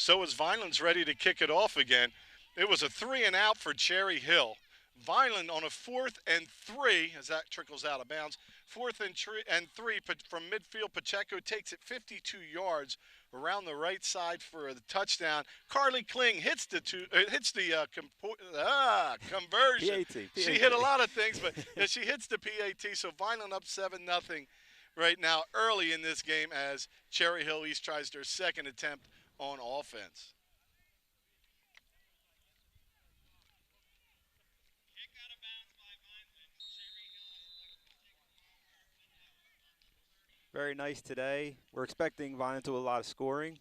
So is Vineland's ready to kick it off again. It was a 3-and-out for Cherry Hill. Vineland on a 4th and 3 as that trickles out of bounds. 4th and 3 from midfield. Pacheco takes it 52 yards around the right side for the touchdown. Carly Kling hits the conversion. PAT. She hit a lot of things, but she hits the PAT. So Vineland up 7-0 right now early in this game as Cherry Hill East tries their second attempt on offense. Very nice today. We're expecting Vineland to do a lot of scoring.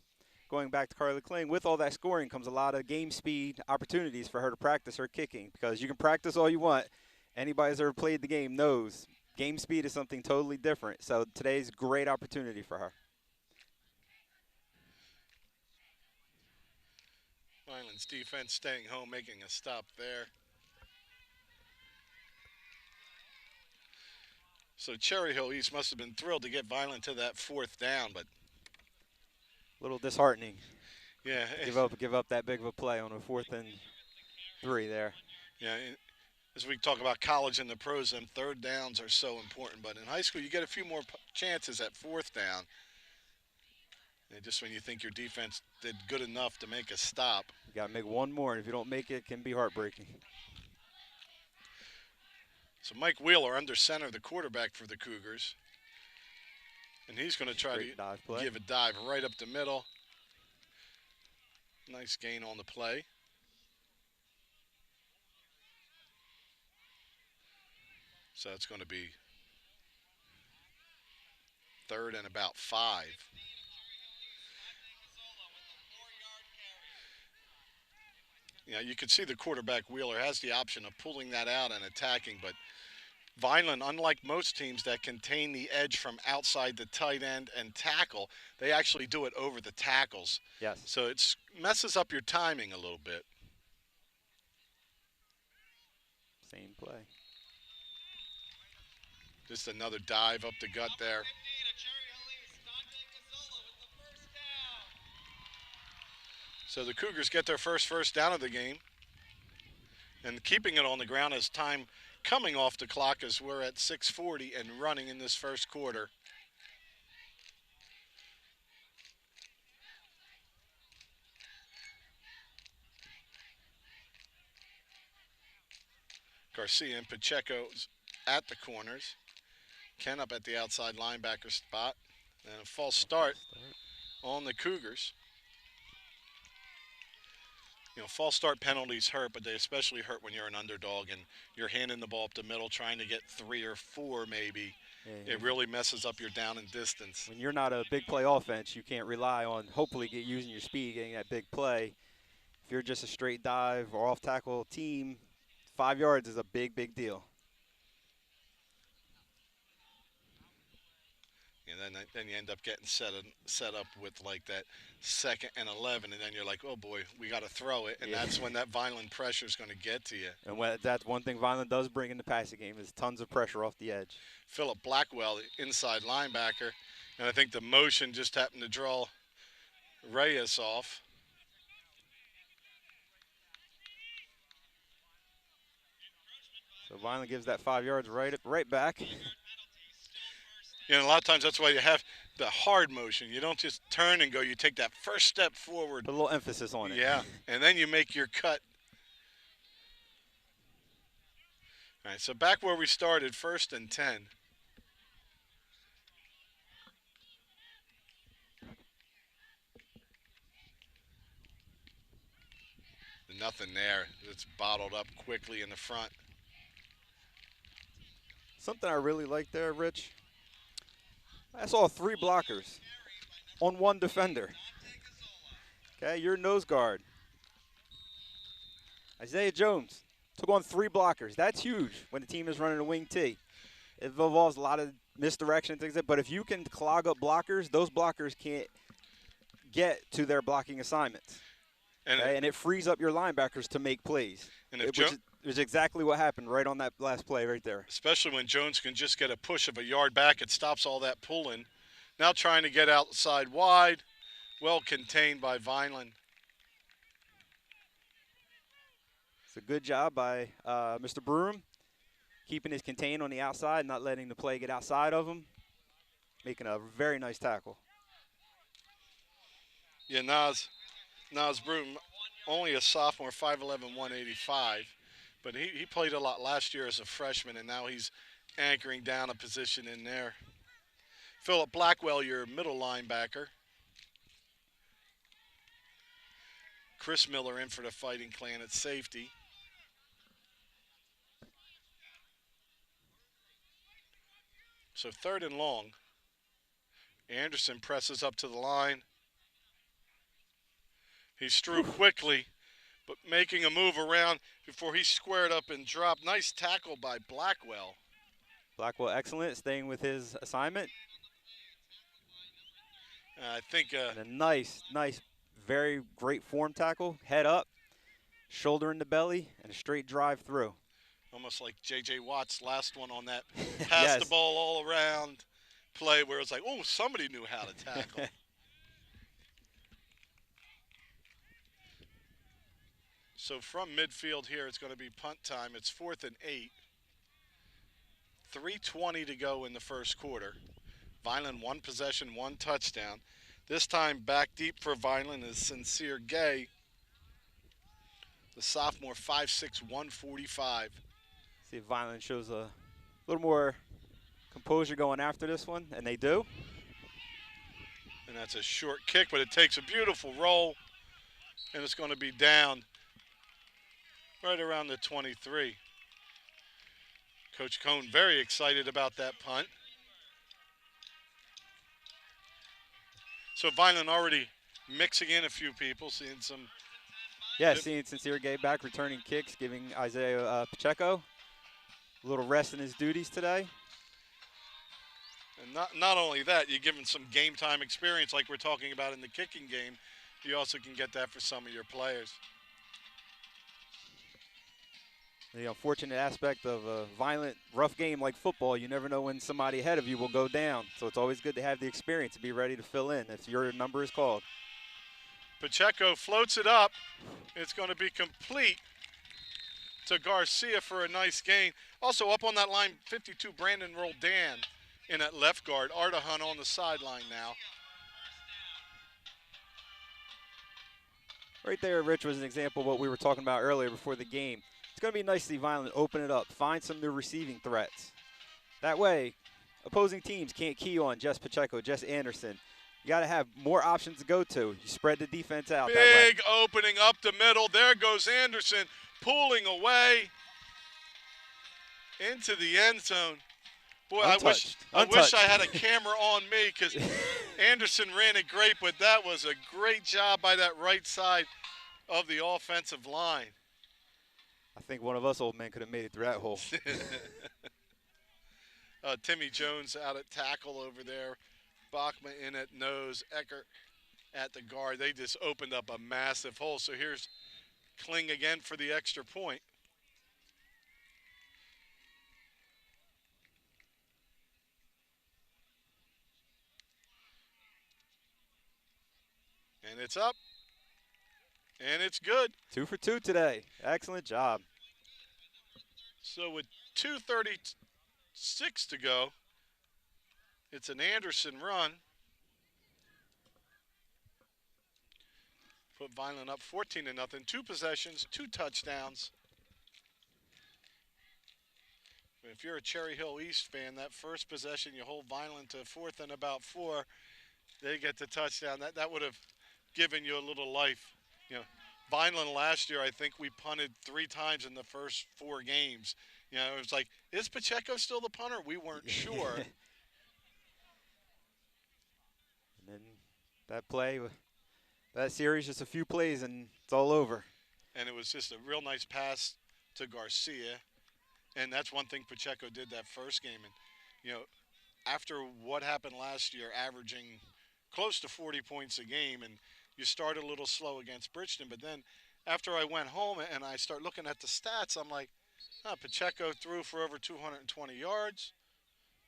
Going back to Carly Kling, with all that scoring comes a lot of game speed opportunities for her to practice her kicking, because you can practice all you want. Anybody who's ever played the game knows game speed is something totally different. So today's a great opportunity for her. Vineland's defense staying home, making a stop there. So Cherry Hill East must have been thrilled to get Vineland to that 4th down, but A little disheartening. yeah, Give up that big of a play on a 4th and 3 there. yeah. As we talk about college and the pros, them 3rd downs are so important. But in high school, you get a few more chances at 4th down. And just when you think your defense did good enough to make a stop. You got to make one more, and if you don't make it, it can be heartbreaking. So Mike Wheeler under center, the quarterback for the Cougars. And he's going to try to give a dive right up the middle. Nice gain on the play. So it's going to be 3rd and about 5. Yeah, you can see the quarterback Wheeler has the option of pulling that out and attacking, but Vineland, unlike most teams that contain the edge from outside the tight end and tackle, they actually do it over the tackles. Yes. So it messes up your timing a little bit. Same play. Just another dive up the gut there. So the Cougars get their first down of the game. And keeping it on the ground as time coming off the clock as we're at 6:40 and running in this first quarter. Garcia and Pacheco's at the corners. Ken up at the outside linebacker spot. And a false start on the Cougars. You know, false start penalties hurt, but they especially hurt when you're an underdog and you're handing the ball up the middle, trying to get 3 or 4 maybe. Yeah, it really messes up your down and distance. When you're not a big play offense, you can't rely on hopefully using your speed, getting that big play. If you're just a straight dive or off tackle team, 5 yards is a big, big deal. And then you end up getting set up with like that 2nd and 11, and then you're like, oh boy, we got to throw it, and that's when that Vineland pressure is going to get to you. And that's one thing Vineland does bring in the passing game is tons of pressure off the edge. Phillip Blackwell, the inside linebacker, and I think the motion just happened to draw Reyes off. So Vineland gives that 5 yards right back. You know, a lot of times that's why you have the hard motion. You don't just turn and go. You take that first step forward. Put a little emphasis on it. Yeah, and then you make your cut. All right, so back where we started, 1st and 10. Nothing there. It's bottled up quickly in the front. Something I really like there, Rich. I saw 3 blockers on 1 defender. Okay, your nose guard. Isaiah Jones took on 3 blockers. That's huge when the team is running a wing T. It involves a lot of misdirection and things like that, but if you can clog up blockers, those blockers can't get to their blocking assignments. And it frees up your linebackers to make plays, which is exactly what happened right on that last play right there. Especially when Jones can just get a push of a yard back. It stops all that pulling. Now trying to get outside wide. Well contained by Vineland. It's a good job by Mr. Broom, keeping his contain on the outside, not letting the play get outside of him, making a very nice tackle. Yeah, Nas Broom, only a sophomore, 5'11", 185. But he played a lot last year as a freshman, and now he's anchoring down a position in there. Philip Blackwell, your middle linebacker. Chris Miller in for the Fighting Clan at safety. So 3rd and long. Anderson presses up to the line. He's through quickly, but making a move around before he's squared up and dropped. Nice tackle by Blackwell. Blackwell excellent, staying with his assignment. I think and a nice, very great form tackle. Head up, shoulder in the belly, and a straight drive through. Almost like J.J. Watt's last one on that pass Yes. the ball all around play where it's like, oh, somebody knew how to tackle. So from midfield here, it's going to be punt time. It's 4th and 8. 3:20 to go in the first quarter. Vineland 1 possession, 1 touchdown. This time back deep for Vineland is Sincere Gay, the sophomore, 5'6", 145. See if Vineland shows a little more composure going after this one, and they do. And that's a short kick, but it takes a beautiful roll, and it's going to be down right around the 23. Coach Cohn very excited about that punt. So Vineland already mixing in a few people, seeing some. Yeah, seeing Sincere Gay back returning kicks, giving Isaiah Pacheco a little rest in his duties today. And not only that, you give him some game time experience like we're talking about in the kicking game. You also can get that for some of your players. The unfortunate aspect of a violent, rough game like football, you never know when somebody ahead of you will go down. So it's always good to have the experience to be ready to fill in if your number is called. Pacheco floats it up. It's going to be complete to Garcia for a nice gain. Also up on that line, 52, Brandon Roldan in at left guard. Ardahan on the sideline now. Right there, Rich, was an example of what we were talking about earlier before the game. It's going to be nice to see Violent open it up, find some new receiving threats. That way, opposing teams can't key on just Pacheco, just Anderson. You got to have more options to go to. You spread the defense out that way. Big opening up the middle. There goes Anderson pulling away into the end zone. Boy, I wish I had a camera on me because Anderson ran it great, but that was a great job by that right side of the offensive line. I think one of us old men could have made it through that hole. Timmy Jones out at tackle over there. Bachman in at nose. Eckert at the guard. They just opened up a massive hole. So here's Kling again for the extra point. And it's up. And it's good. 2 for 2 today. Excellent job. So with 2:36 to go, it's an Anderson run. Put Vineland up 14-0. 2 possessions, 2 touchdowns. If you're a Cherry Hill East fan, that first possession, you hold Vineland to 4th and about 4. They get the touchdown. That would have given you a little life. You know, Vineland last year, I think we punted 3 times in the first 4 games. You know, it was like, is Pacheco still the punter? We weren't sure. And then that play, that series, just a few plays and it's all over. And it was just a real nice pass to Garcia. And that's one thing Pacheco did that first game. And, you know, after what happened last year, averaging close to 40 points a game, and you start a little slow against Bridgeton, but then after I went home and I start looking at the stats, I'm like, Pacheco threw for over 220 yards.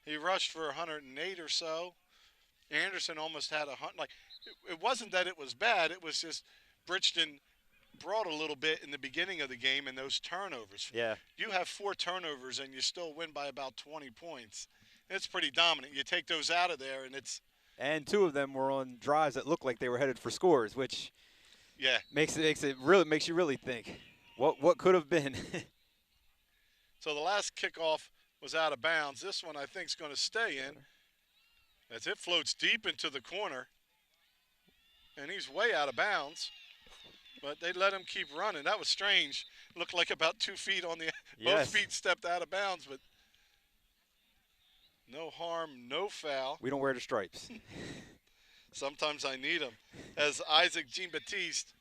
He rushed for 108 or so. Anderson almost had 100. Like, it wasn't that it was bad. It was just Bridgeton brought a little bit in the beginning of the game in those turnovers. Yeah. You have 4 turnovers and you still win by about 20 points. It's pretty dominant. You take those out of there, and it's And 2 of them were on drives that looked like they were headed for scores, which yeah. makes you really think what could have been. So the last kickoff was out of bounds. This one I think is going to stay in as it floats deep into the corner, and he's way out of bounds. But they let him keep running. That was strange. Looked like about 2 feet on the Yes. both feet stepped out of bounds, but no harm, no foul. We don't wear the stripes. Sometimes I need them. As Isaac Jean-Baptiste.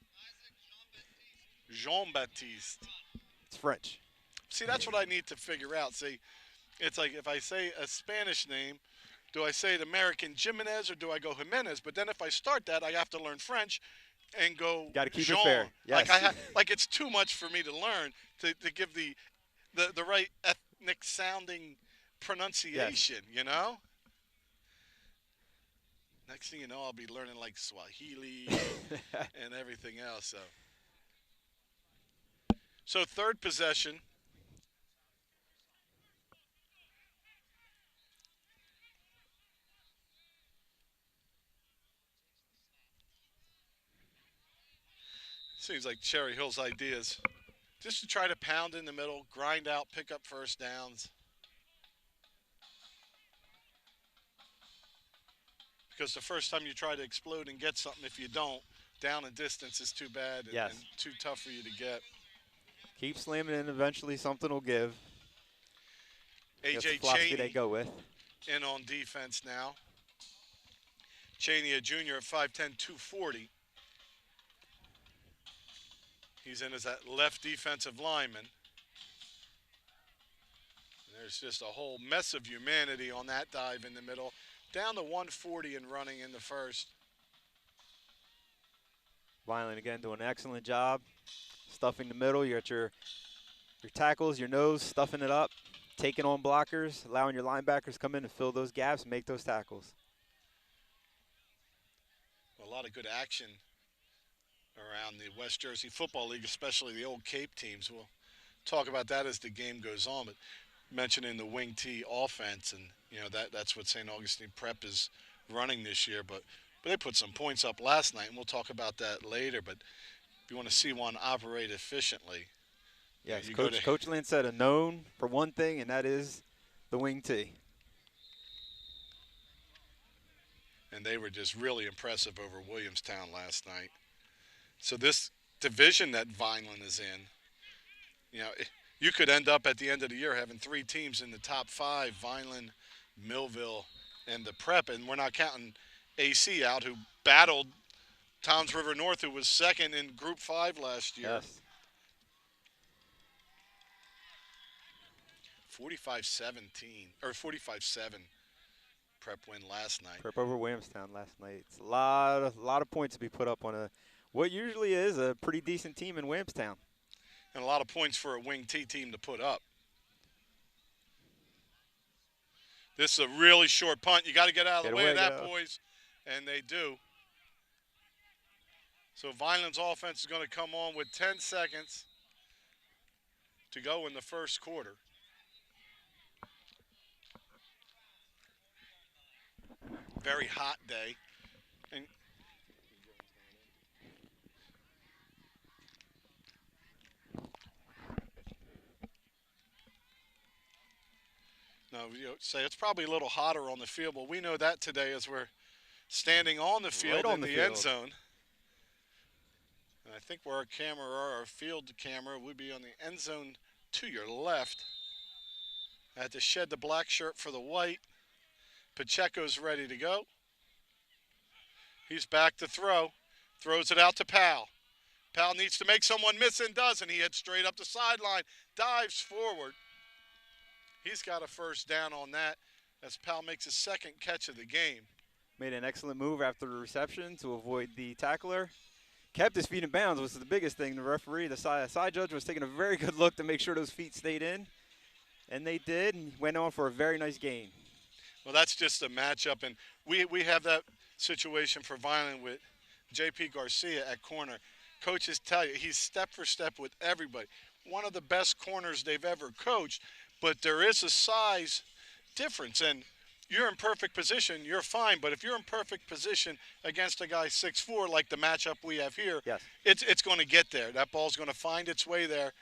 It's French. See, that's what I need to figure out. See, it's like if I say a Spanish name, do I say it American Jimenez or do I go Jimenez? But then if I start that, I have to learn French and go Got to keep Jean. it fair. Yes. Like it's too much for me to learn to give the right ethnic sounding pronunciation, you know? Next thing you know, I'll be learning like Swahili and everything else. So third possession. Seems like Cherry Hill's ideas. Just to try to pound in the middle, grind out, pick up first downs. Because the first time you try to explode and get something, if you don't, down and distance is too bad and, Yes. and too tough for you to get. Keep slamming in. Eventually, something will give. That's the A.J. philosophy they Cheney go with. in on defense now. Cheney, a junior at 5'10", 240. He's in as that left defensive lineman. There's just a whole mess of humanity on that dive in the middle. Down to 140 and running in the first. Violent again doing an excellent job. Stuffing the middle. You got your tackles, your nose, stuffing it up, taking on blockers, allowing your linebackers come in and fill those gaps and make those tackles. A lot of good action around the West Jersey Football League, especially the old Cape teams. We'll talk about that as the game goes on, but mentioning the wing T offense, and you know that's what St. Augustine Prep is running this year, but they put some points up last night, and we'll talk about that later. But if you want to see one operate efficiently, yes, you Coach Lynn said a known for one thing, and that is the wing T. And they were just really impressive over Williamstown last night. So this division that Vineland is in, you know, you could end up at the end of the year having 3 teams in the top 5, Vineland, Millville, and the Prep. And we're not counting AC out, who battled Toms River North, who was second in Group 5 last year. Yes. 45-17, or 45-7 Prep win last night. Prep over Williamstown last night. It's a lot of points to be put up on what usually is a pretty decent team in Williamstown. And a lot of points for a wing T team to put up. This is a really short punt. You got to get out of the way of that, boys. And they do. So Vineland's offense is going to come on with 10 seconds to go in the first quarter. Very hot day. And no, say it's probably a little hotter on the field, but we know that today as we're standing on the field right in the end zone. And I think where our field camera would be on the end zone to your left. I had to shed the black shirt for the white. Pacheco's ready to go. He's back to throw. Throws it out to Powell. Powell needs to make someone miss and does, and he heads straight up the sideline. Dives forward. He's got a first down on that as Powell makes his second catch of the game. Made an excellent move after the reception to avoid the tackler. Kept his feet in bounds, which was the biggest thing. The referee, the side judge, was taking a very good look to make sure those feet stayed in. And they did, and went on for a very nice gain. Well, that's just a matchup, and we have that situation for Vineland with J.P. Garcia at corner. coaches tell you he's step for step with everybody. One of the best corners they've ever coached, but there is a size difference. And you're in perfect position, you're fine. But if you're in perfect position against a guy 6'4", like the matchup we have here, Yes. it's going to get there. That ball's going to find its way there,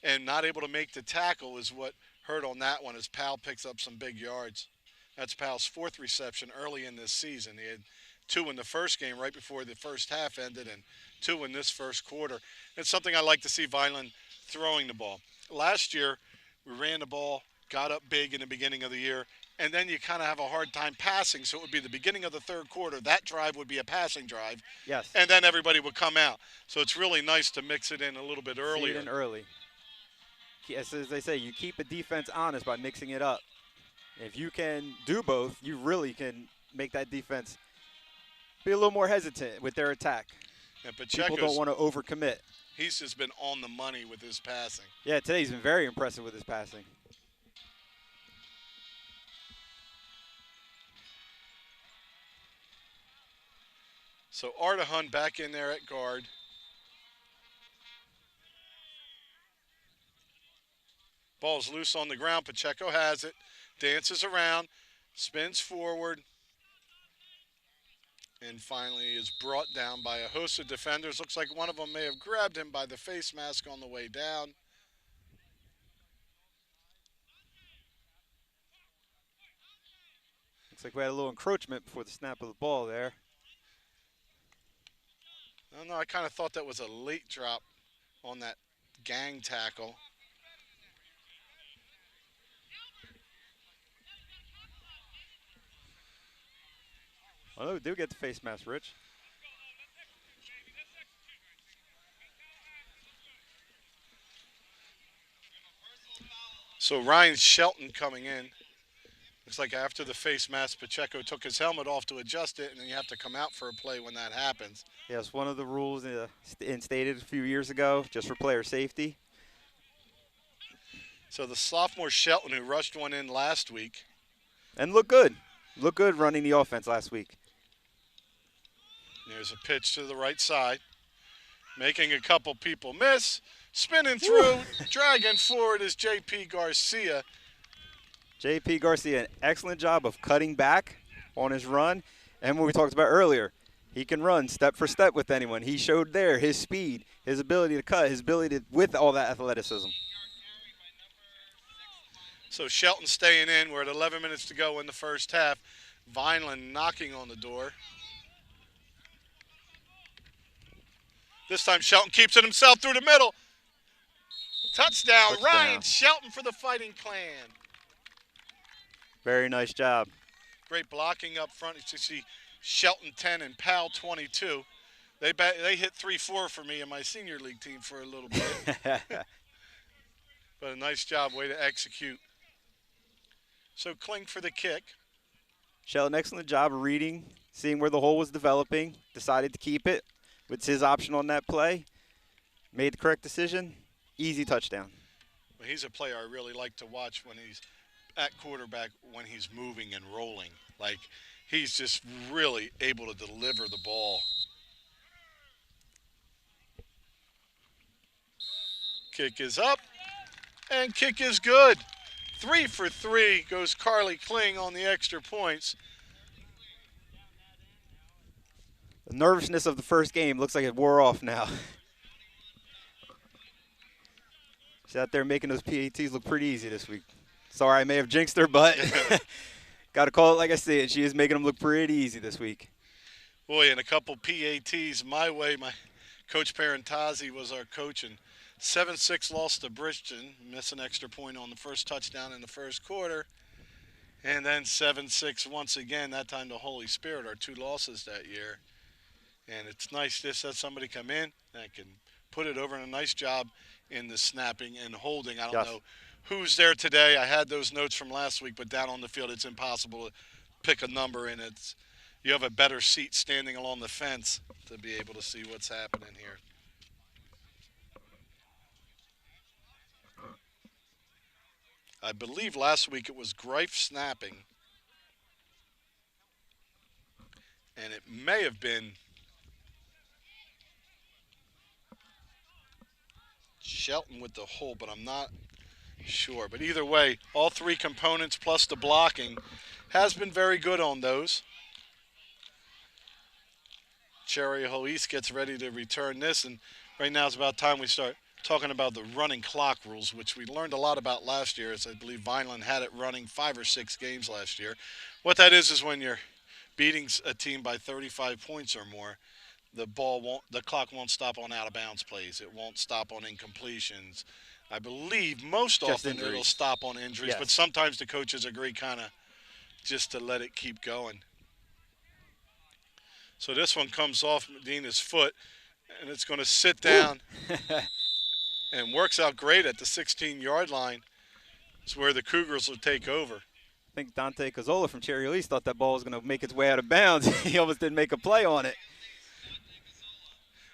and not able to make the tackle is what hurt on that one. As Powell picks up some big yards. That's Powell's fourth reception early in this season. He had 2 in the first game right before the first half ended, and 2 in this first quarter. It's something I like to see Vineland throwing the ball. Last year, we ran the ball, got up big in the beginning of the year, and then you kind of have a hard time passing. So it would be the beginning of the third quarter. That drive would be a passing drive. Yes. And then everybody would come out. So it's really nice to mix it in a little bit earlier. See it in early. As they say, you keep a defense honest by mixing it up. If you can do both, you really can make that defense be a little more hesitant with their attack. And People don't want to overcommit. He's just been on the money with his passing. Yeah, today he's been very impressive with his passing. So Ardahan back in there at guard. Ball's loose on the ground. Pacheco has it. Dances around. Spins forward. And finally is brought down by a host of defenders. Looks like one of them may have grabbed him by the face mask on the way down. Looks like we had a little encroachment before the snap of the ball there. I don't know. I kind of thought that was a late drop on that gang tackle. Oh, we do get the face mask, Rich. So Ryan Shelton coming in. Looks like after the face mask, Pacheco took his helmet off to adjust it, and then you have to come out for a play when that happens. Yes, one of the rules instated a few years ago, just for player safety. So the sophomore Shelton, who rushed one in last week. And looked good. Looked good running the offense last week. There's a pitch to the right side. Making a couple people miss. Spinning through, dragging forward is J.P. Garcia. J.P. Garcia, an excellent job of cutting back on his run. And what we talked about earlier, he can run step for step with anyone. He showed there his speed, his ability to cut, his ability to, with all that athleticism. So Shelton staying in. We're at 11 minutes to go in the first half. Vineland knocking on the door. This time Shelton keeps it himself through the middle. Touchdown. Ryan Shelton for the Fighting Clan. Very nice job. Great blocking up front. You see Shelton 10 and Powell 22. They hit 3-4 for me in my senior league team for a little bit. But a nice job, way to execute. So Kling for the kick. Shelton, excellent job of reading, seeing where the hole was developing, decided to keep it. It's his option on that play. Made the correct decision. Easy touchdown. Well, he's a player I really like to watch when he's at quarterback, when he's moving and rolling. Like, he's just really able to deliver the ball. Kick is up, and kick is good. 3 for 3 goes Carly Kling on the extra points. The nervousness of the first game looks like it wore off now. She's out there making those PATs look pretty easy this week. Sorry, I may have jinxed her, but got to call it like I see it. She is making them look pretty easy this week. Boy, and a couple PATs my way. My Coach Parentazzi was our coach, and 7-6 loss to Bridgeton. Miss an extra point on the first touchdown in the first quarter. And then 7-6 once again, that time to Holy Spirit, our 2 losses that year. And it's nice just to have somebody come in that can put it over, and a nice job in the snapping and holding. I don't know who's there today. I had those notes from last week, but down on the field, it's impossible to pick a number, and you have a better seat standing along the fence to be able to see what's happening here. I believe last week it was Greif snapping, and it may have been Shelton with the hole, but I'm not sure. But either way, all three components plus the blocking has been very good on those. Cherry Hill East gets ready to return this, and right now it's about time we start talking about the running clock rules, which we learned a lot about last year, as I believe Vineland had it running 5 or 6 games last year. What that is when you're beating a team by 35 points or more, the clock won't stop on out of bounds plays. It won't stop on incompletions. I believe most Just often it'll injuries. stop on injuries, Yes. but sometimes the coaches agree kind of just to let it keep going. So this one comes off Medina's foot, and it's going to sit down and works out great at the 16-yard line. It's where the Cougars will take over. I think Dante Cazzola from Cherry Hill East thought that ball was going to make its way out of bounds. He almost didn't make a play on it.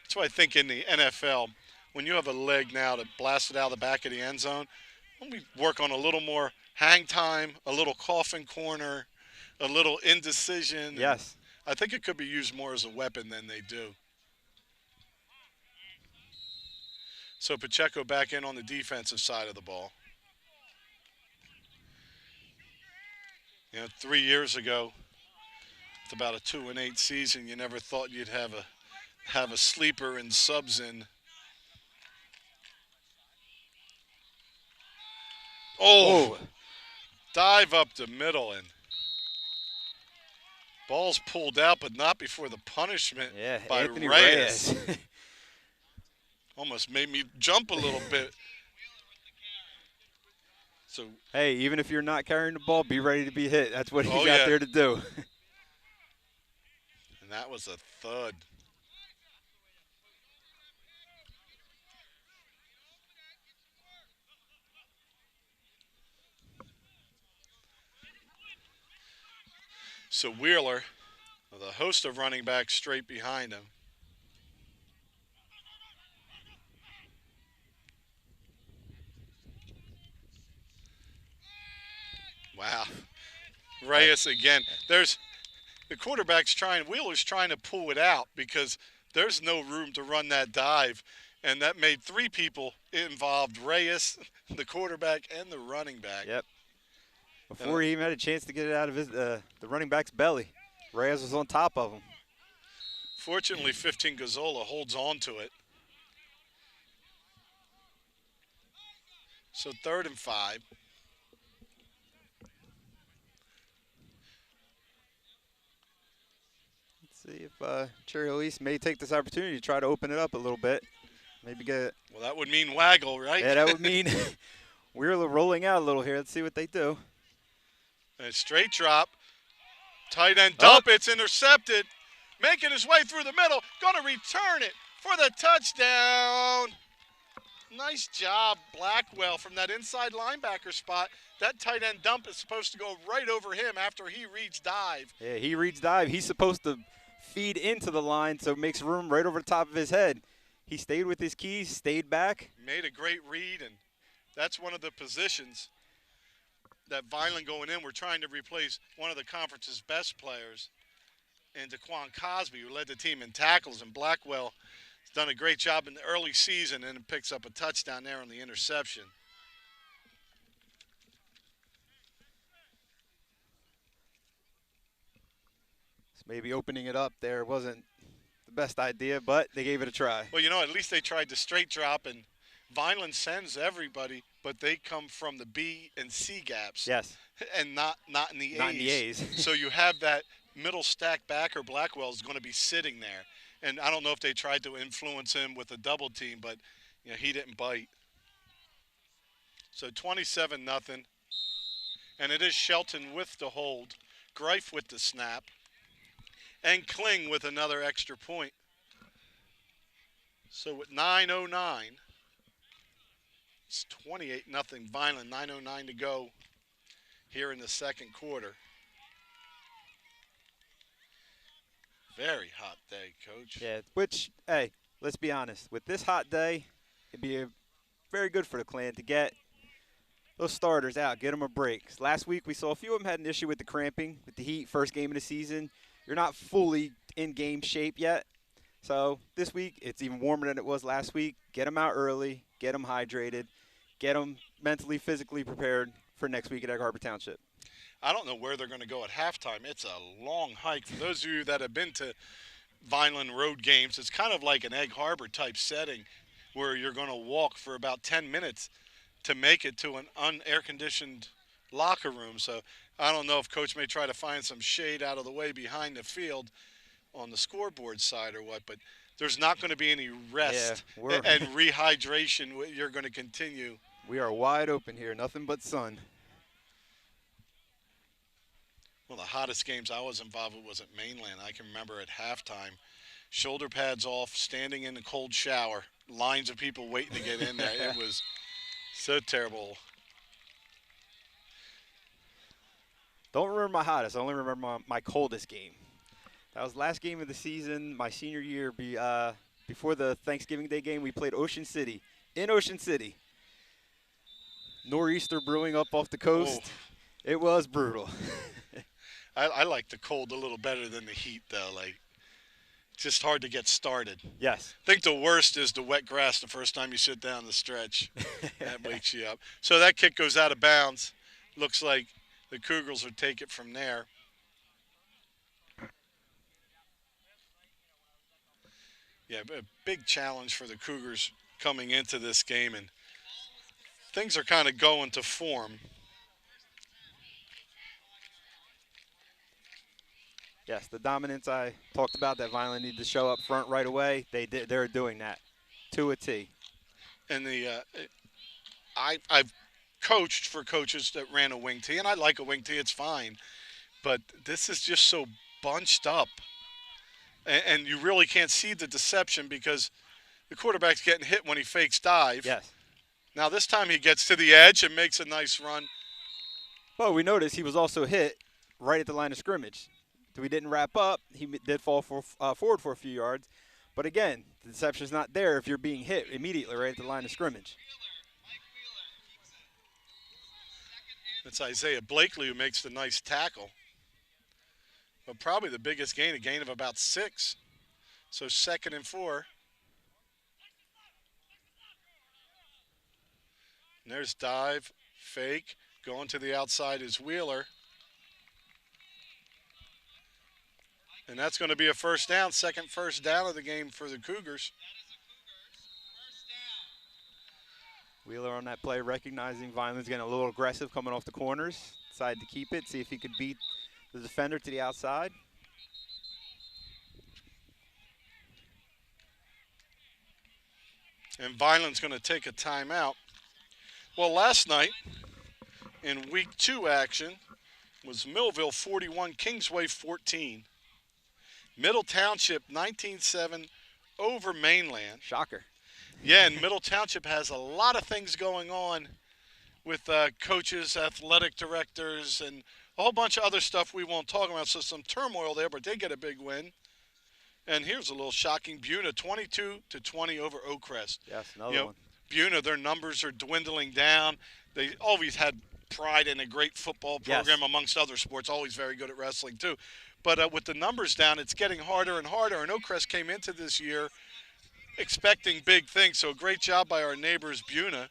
That's why I think in the NFL, when you have a leg now that blasted out of the back of the end zone, when we work on a little more hang time, a little coffin corner, a little indecision. Yes. I think it could be used more as a weapon than they do. So Pacheco back in on the defensive side of the ball. 3 years ago, with about a 2-8 season, you never thought you'd have a sleeper and subs in. Oh, dive up the middle, and ball's pulled out, but not before the punishment by Anthony Reyes. Almost made me jump a little bit. So, hey, even if you're not carrying the ball, be ready to be hit. That's what he's yeah. out there to do. And that was a thud. So Wheeler, the host of running backs, straight behind him. Wow. Reyes again. There's the quarterback's Wheeler's trying to pull it out because there's no room to run that dive. And that made 3 people involved, Reyes, the quarterback, and the running back. Yep. Before he even had a chance to get it out of the running back's belly, Reyes was on top of him. Fortunately, 15 Gazzola holds on to it. So 3rd and 5. Let's see if Cherry Hill East may take this opportunity to try to open it up a little bit. Maybe get it. Well, that would mean waggle, right? Yeah, that would mean we're rolling out a little here. Let's see what they do. And a straight drop. Tight end dump. It's intercepted. Making his way through the middle. Going to return it for the touchdown. Nice job, Blackwell, from that inside linebacker spot. That tight end dump is supposed to go right over him after he reads dive. Yeah, he reads dive. He's supposed to feed into the line, so it makes room right over the top of his head. He stayed with his keys, stayed back. Made a great read, and that's one of the positions that Vineland going in. We're trying to replace one of the conference's best players in Daquan Cosby, who led the team in tackles, and Blackwell has done a great job in the early season and picks up a touchdown there on the interception. So maybe opening it up there wasn't the best idea, but they gave it a try. Well, at least they tried the straight drop, and Vineland sends everybody, but they come from the B and C gaps. Yes. And not in the A's. Not in the A's. So you have that middle stack backer, Blackwell, is going to be sitting there. And I don't know if they tried to influence him with a double team, but he didn't bite. So 27-0. And it is Shelton with the hold, Greif with the snap, and Kling with another extra point. So with 9:09, it's 28-0 Vineland, 9:09 to go here in the second quarter. Very hot day, Coach. Yeah, which, hey, let's be honest. With this hot day, it'd be very good for the Clan to get those starters out, get them a break. Last week we saw a few of them had an issue with the cramping, with the heat, first game of the season. You're not fully in game shape yet. So this week, it's even warmer than it was last week. Get them out early, get them hydrated, get them mentally, physically prepared for next week at Egg Harbor Township. I don't know where they're going to go at halftime. It's a long hike. For those of you that have been to Vineland road games, it's kind of like an Egg Harbor type setting where you're going to walk for about 10 minutes to make it to an unair conditioned locker room. So I don't know if Coach may try to find some shade out of the way behind the field on the scoreboard side or what, but there's not going to be any rest and rehydration. You're going to continue. We are wide open here, nothing but sun. One of the hottest games I was involved with was at Mainland. I can remember at halftime, shoulder pads off, standing in the cold shower, lines of people waiting to get in there. It was so terrible. Don't remember my hottest. I only remember my coldest game. That was the last game of the season, my senior year. Before the Thanksgiving Day game, we played Ocean City. In Ocean City. Nor'easter brewing up off the coast. Oh. It was brutal. I like the cold a little better than the heat, though. Like, it's just hard to get started. Yes. I think the worst is the wet grass the first time you sit down the stretch. That wakes you up. So that kick goes out of bounds. Looks like the Cougars will take it from there. Yeah, a big challenge for the Cougars coming into this game, and things are kind of going to form. Yes, the dominance I talked about that Vineland needed to show up front right away. They're doing that to a T. And I've coached for coaches that ran a wing tee, and I like a wing tee. It's fine, but this is just so bunched up, and you really can't see the deception because the quarterback's getting hit when he fakes dive. Yes. Now this time he gets to the edge and makes a nice run. Well, we noticed he was also hit right at the line of scrimmage. So he didn't wrap up. He did fall forward for a few yards. But again, the deception's not there if you're being hit immediately right at the line of scrimmage. It's Isaiah Blakely who makes the nice tackle. But probably the biggest gain, a gain of about 6. So 2nd and 4. And there's dive, fake, going to the outside is Wheeler. And that's going to be a first down, second first down of the game for the Cougars. Wheeler on that play, recognizing Vineland's getting a little aggressive coming off the corners. Decided to keep it, see if he could beat the defender to the outside. And Vineland's going to take a timeout. Well, last night in Week 2 action was Millville 41, Kingsway 14. Middle Township 19-7 over Mainland. Shocker. Yeah, and Middle Township has a lot of things going on with coaches, athletic directors, and a whole bunch of other stuff we won't talk about. So some turmoil there, but they get a big win. And here's a little shocking. Buna 22-20 over Oakcrest. Yes, another one. Buna, their numbers are dwindling down. They always had pride in a great football program, yes, amongst other sports, always very good at wrestling too. But with the numbers down, it's getting harder and harder. And Oakcrest came into this year expecting big things. So great job by our neighbors, Buna.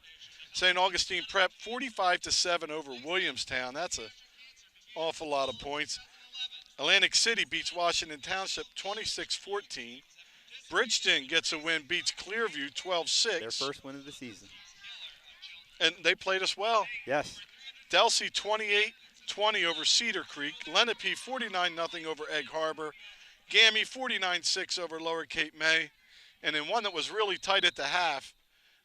St. Augustine Prep 45-7 over Williamstown. That's an awful lot of points. Atlantic City beats Washington Township 26-14. Bridgeton gets a win, beats Clearview 12-6. Their first win of the season. And they played us well. Yes. Delsey 28-20 over Cedar Creek. Lenape 49-0 over Egg Harbor. Gammy 49-6 over Lower Cape May. And in one that was really tight at the half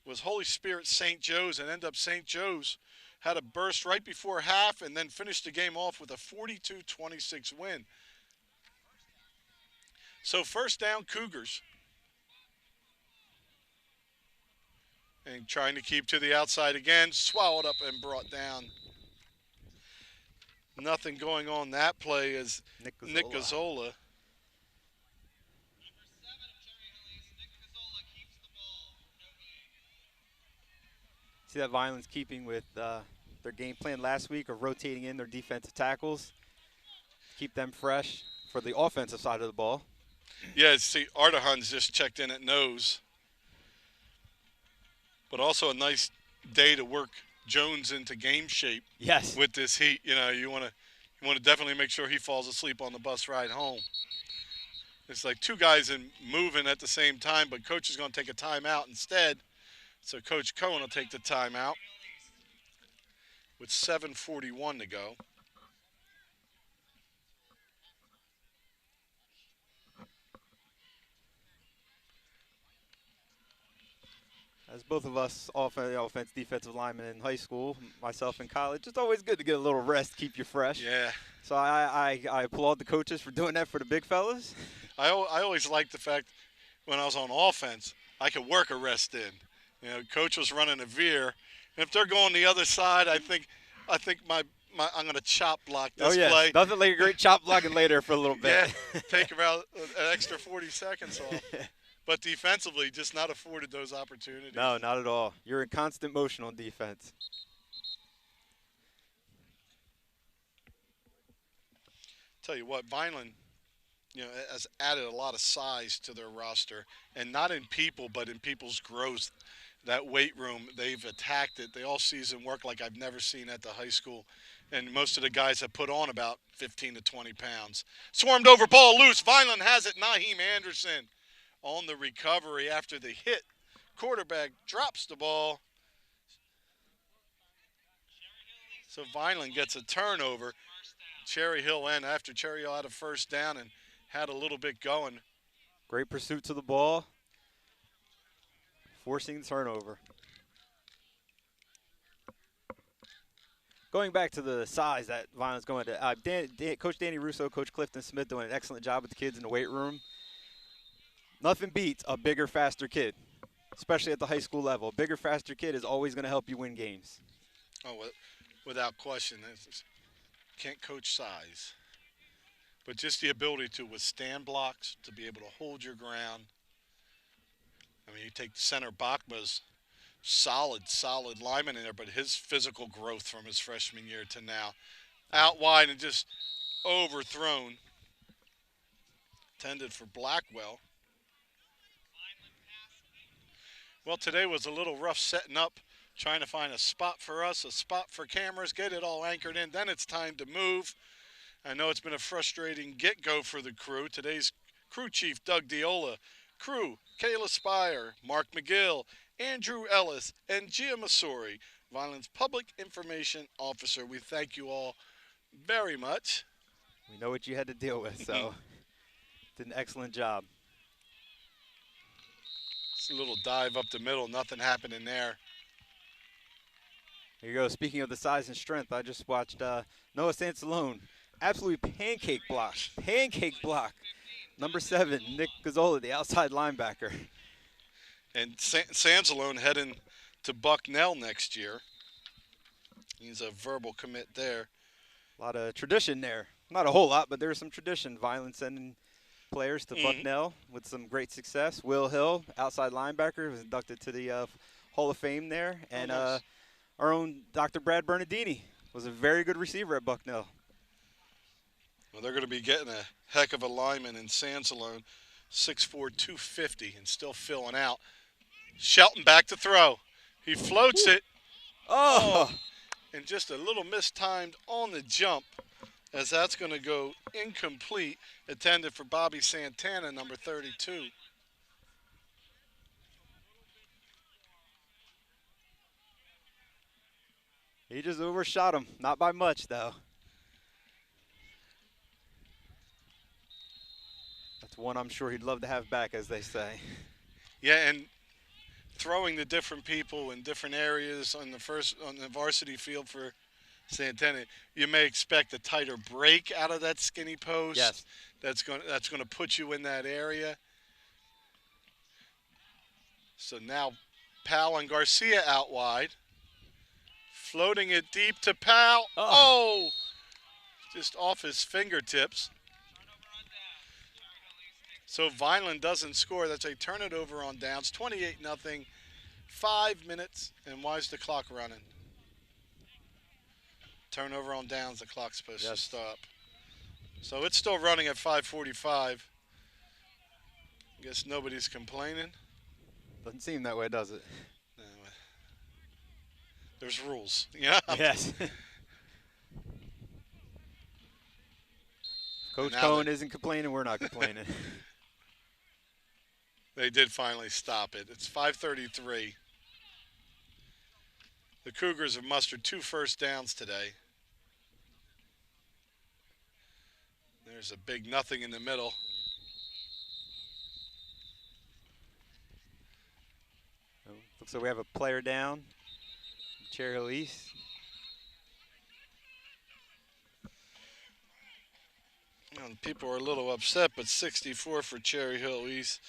was Holy Spirit St. Joe's, and ended up St. Joe's had a burst right before half and then finished the game off with a 42-26 win. So first down, Cougars. And trying to keep to the outside again, swallowed up and brought down. Nothing going on that play as Nick Gazzola. See that Vineland's keeping with their game plan last week of rotating in their defensive tackles, keep them fresh for the offensive side of the ball. Yeah, see, Ardahan's just checked in at nose, but also a nice day to work Jones into game shape Yes. with this heat. You know, you want to definitely make sure he falls asleep on the bus ride home. It's like two guys in moving at the same time, but coach is going to take a timeout instead. So Coach Cohen will take the timeout with 7:41 to go. As both of us offense, defensive linemen in high school, myself in college, it's always good to get a little rest, keep you fresh. Yeah, So I applaud the coaches for doing that for the big fellas. I always liked the fact when I was on offense, I could work a rest in. You know, coach was running a veer, and if they're going the other side, I think my I'm going to chop block Oh this yes, play. nothing like a great chop block and lay there for a little bit. Yeah, take about an extra 40 seconds off. But defensively, just not afforded those opportunities. No, not at all. You're in constant motion on defense. Tell you what, Vineland, has added a lot of size to their roster, and not in people, but in people's growth. That weight room, they've attacked it. They all season work like I've never seen at the high school, and most of the guys have put on about 15 to 20 pounds. Swarmed over, ball loose. Vineland has it. Naheem Anderson on the recovery after the hit. Quarterback drops the ball. So Vineland gets a turnover. Cherry Hill after Cherry Hill had a first down and had a little bit going. Great pursuit to the ball, forcing the turnover. Going back to the size that Vineland's going to, Coach Danny Russo, Coach Clifton Smith doing an excellent job with the kids in the weight room. Nothing beats a bigger, faster kid, especially at the high school level. A bigger, faster kid is always going to help you win games. Oh, without question. Can't coach size. But just the ability to withstand blocks, to be able to hold your ground. I mean, you take center Bachma's solid lineman in there, but his physical growth from his freshman year to now. Out wide and just overthrown. Intended for Blackwell. Well, today was a little rough setting up, trying to find a spot for us, a spot for cameras, get it all anchored in. Then it's time to move. I know it's been a frustrating get-go for the crew. Today's crew chief, Doug Diola. Crew, Kayla Spire, Mark McGill, Andrew Ellis, and Gia Masori, Vineland's Public Information Officer. We thank you all very much. We know what you had to deal with, so did an excellent job. It's a little dive up the middle. Nothing happening there. Here you go. Speaking of the size and strength, I just watched Noah Sansalone. Absolutely pancake block. Pancake block. Number 7, Nick Gazzola, the outside linebacker. And Sansalone heading to Bucknell next year. He's a verbal commit there. A lot of tradition there. Not a whole lot, but there's some tradition. Vineland sending players to Bucknell with some great success. Will Hill, outside linebacker, was inducted to the Hall of Fame there. And nice. Our own Dr. Brad Bernardini was a very good receiver at Bucknell. Well, they're going to be getting a heck of a lineman in Sansalone, 6'4", 250, and still filling out. Shelton back to throw. He floats it. Oh! And just a little mistimed on the jump, as that's going to go incomplete. Intended for Bobby Santana, number 32. He just overshot him. Not by much, though. That's one I'm sure he'd love to have back, as they say. Yeah, and throwing the different people in different areas on the varsity field for Santana, you may expect a tighter break out of that skinny post. Yes. That's going to put you in that area. So now Powell and Garcia out wide. Floating it deep to Powell. Oh! Just off his fingertips. So Vineland doesn't score. That's a turn it over on downs. 28-0. 5 minutes. And why is the clock running? Turnover on downs. The clock's supposed to stop. So it's still running at 5:45. Guess nobody's complaining. Doesn't seem that way, does it? No, there's rules. Yeah. Yes. Coach Cohen isn't complaining. We're not complaining. They did finally stop it. It's 5:33. The Cougars have mustered 2 first downs today. There's a big nothing in the middle. Looks like we have a player down. Cherry Hill East. Well, people are a little upset, but 64 for Cherry Hill East.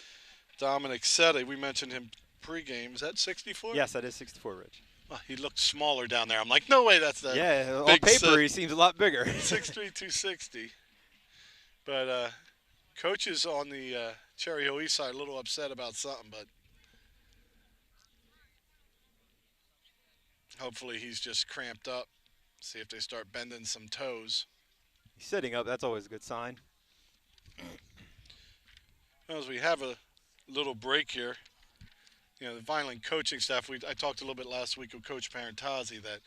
Dominic Seti, we mentioned him pregame. Is that 64? Yes, that is 64, Rich. Oh, he looked smaller down there. I'm like, no way, that's that. Yeah, on paper he seems a lot bigger. 6'3", 260. But coaches on the Cherry Hill East side a little upset about something, but hopefully he's just cramped up. See if they start bending some toes. He's sitting up. That's always a good sign. As we have a little break here, you know, the Vineland coaching staff, I talked a little bit last week with Coach Parentazzi that,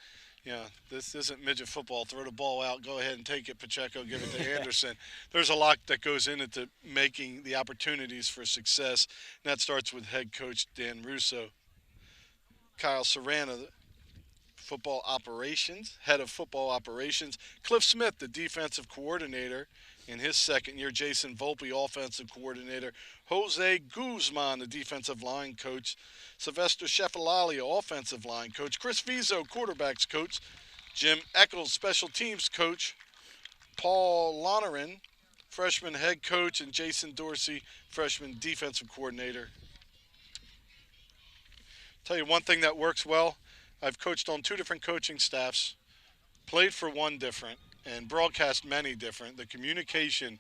you know, this isn't midget football. Throw the ball out, go ahead and take it, Pacheco, give it to Anderson. There's a lot that goes into making the opportunities for success, and that starts with head coach Dan Russo. Kyle Serrano, head of football operations. Cliff Smith, the defensive coordinator. In his second year, Jason Volpe, offensive coordinator. Jose Guzman, the defensive line coach. Sylvester Shefalalia, offensive line coach. Chris Vizo, quarterbacks coach. Jim Eccles, special teams coach. Paul Lonergan, freshman head coach. And Jason Dorsey, freshman defensive coordinator. Tell you one thing that works well. I've coached on 2 different coaching staffs, played for 1 different, and broadcast many different. The communication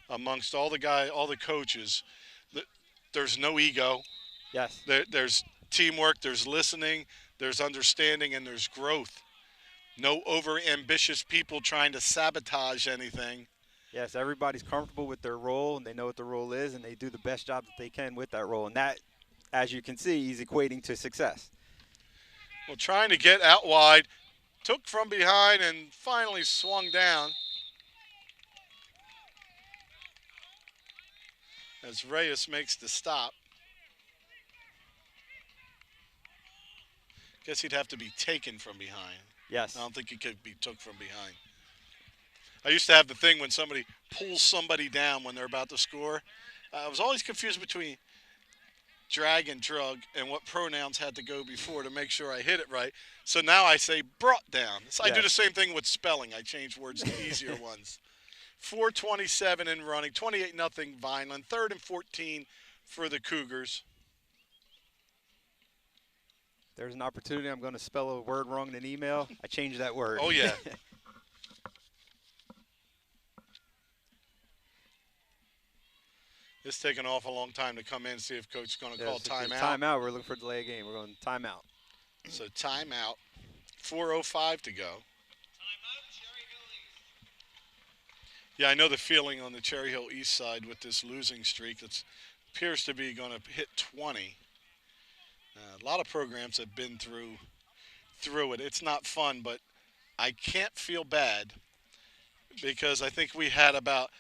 amongst all the coaches, there's no ego. Yes. There's teamwork, there's listening, there's understanding, and there's growth. No over-ambitious people trying to sabotage anything. Yes, everybody's comfortable with their role, and they know what the role is, and they do the best job that they can with that role. And that, as you can see, is equating to success. Well, trying to get out wide, took from behind and finally swung down. As Reyes makes the stop. Guess he'd have to be taken from behind. Yes. I don't think he could be took from behind. I used to have the thing when somebody pulls somebody down when they're about to score. I was always confused between drag and drug and what pronouns had to go before to make sure I hit it right. So now I say brought down. So I do the same thing with spelling. I change words to easier ones. 4:27 in running, 28-0 Vineland, 3rd and 14 for the Cougars. There's an opportunity. I'm going to spell a word wrong in an email. I changed that word. Oh, yeah. It's taken an awful long time to come in and see if Coach is going to call timeout. Timeout. We're looking for a delay game. We're going timeout. So timeout. 4:05 to go. Yeah, I know the feeling on the Cherry Hill East side with this losing streak. It appears to be going to hit 20. A lot of programs have been through it. It's not fun, but I can't feel bad because I think we had about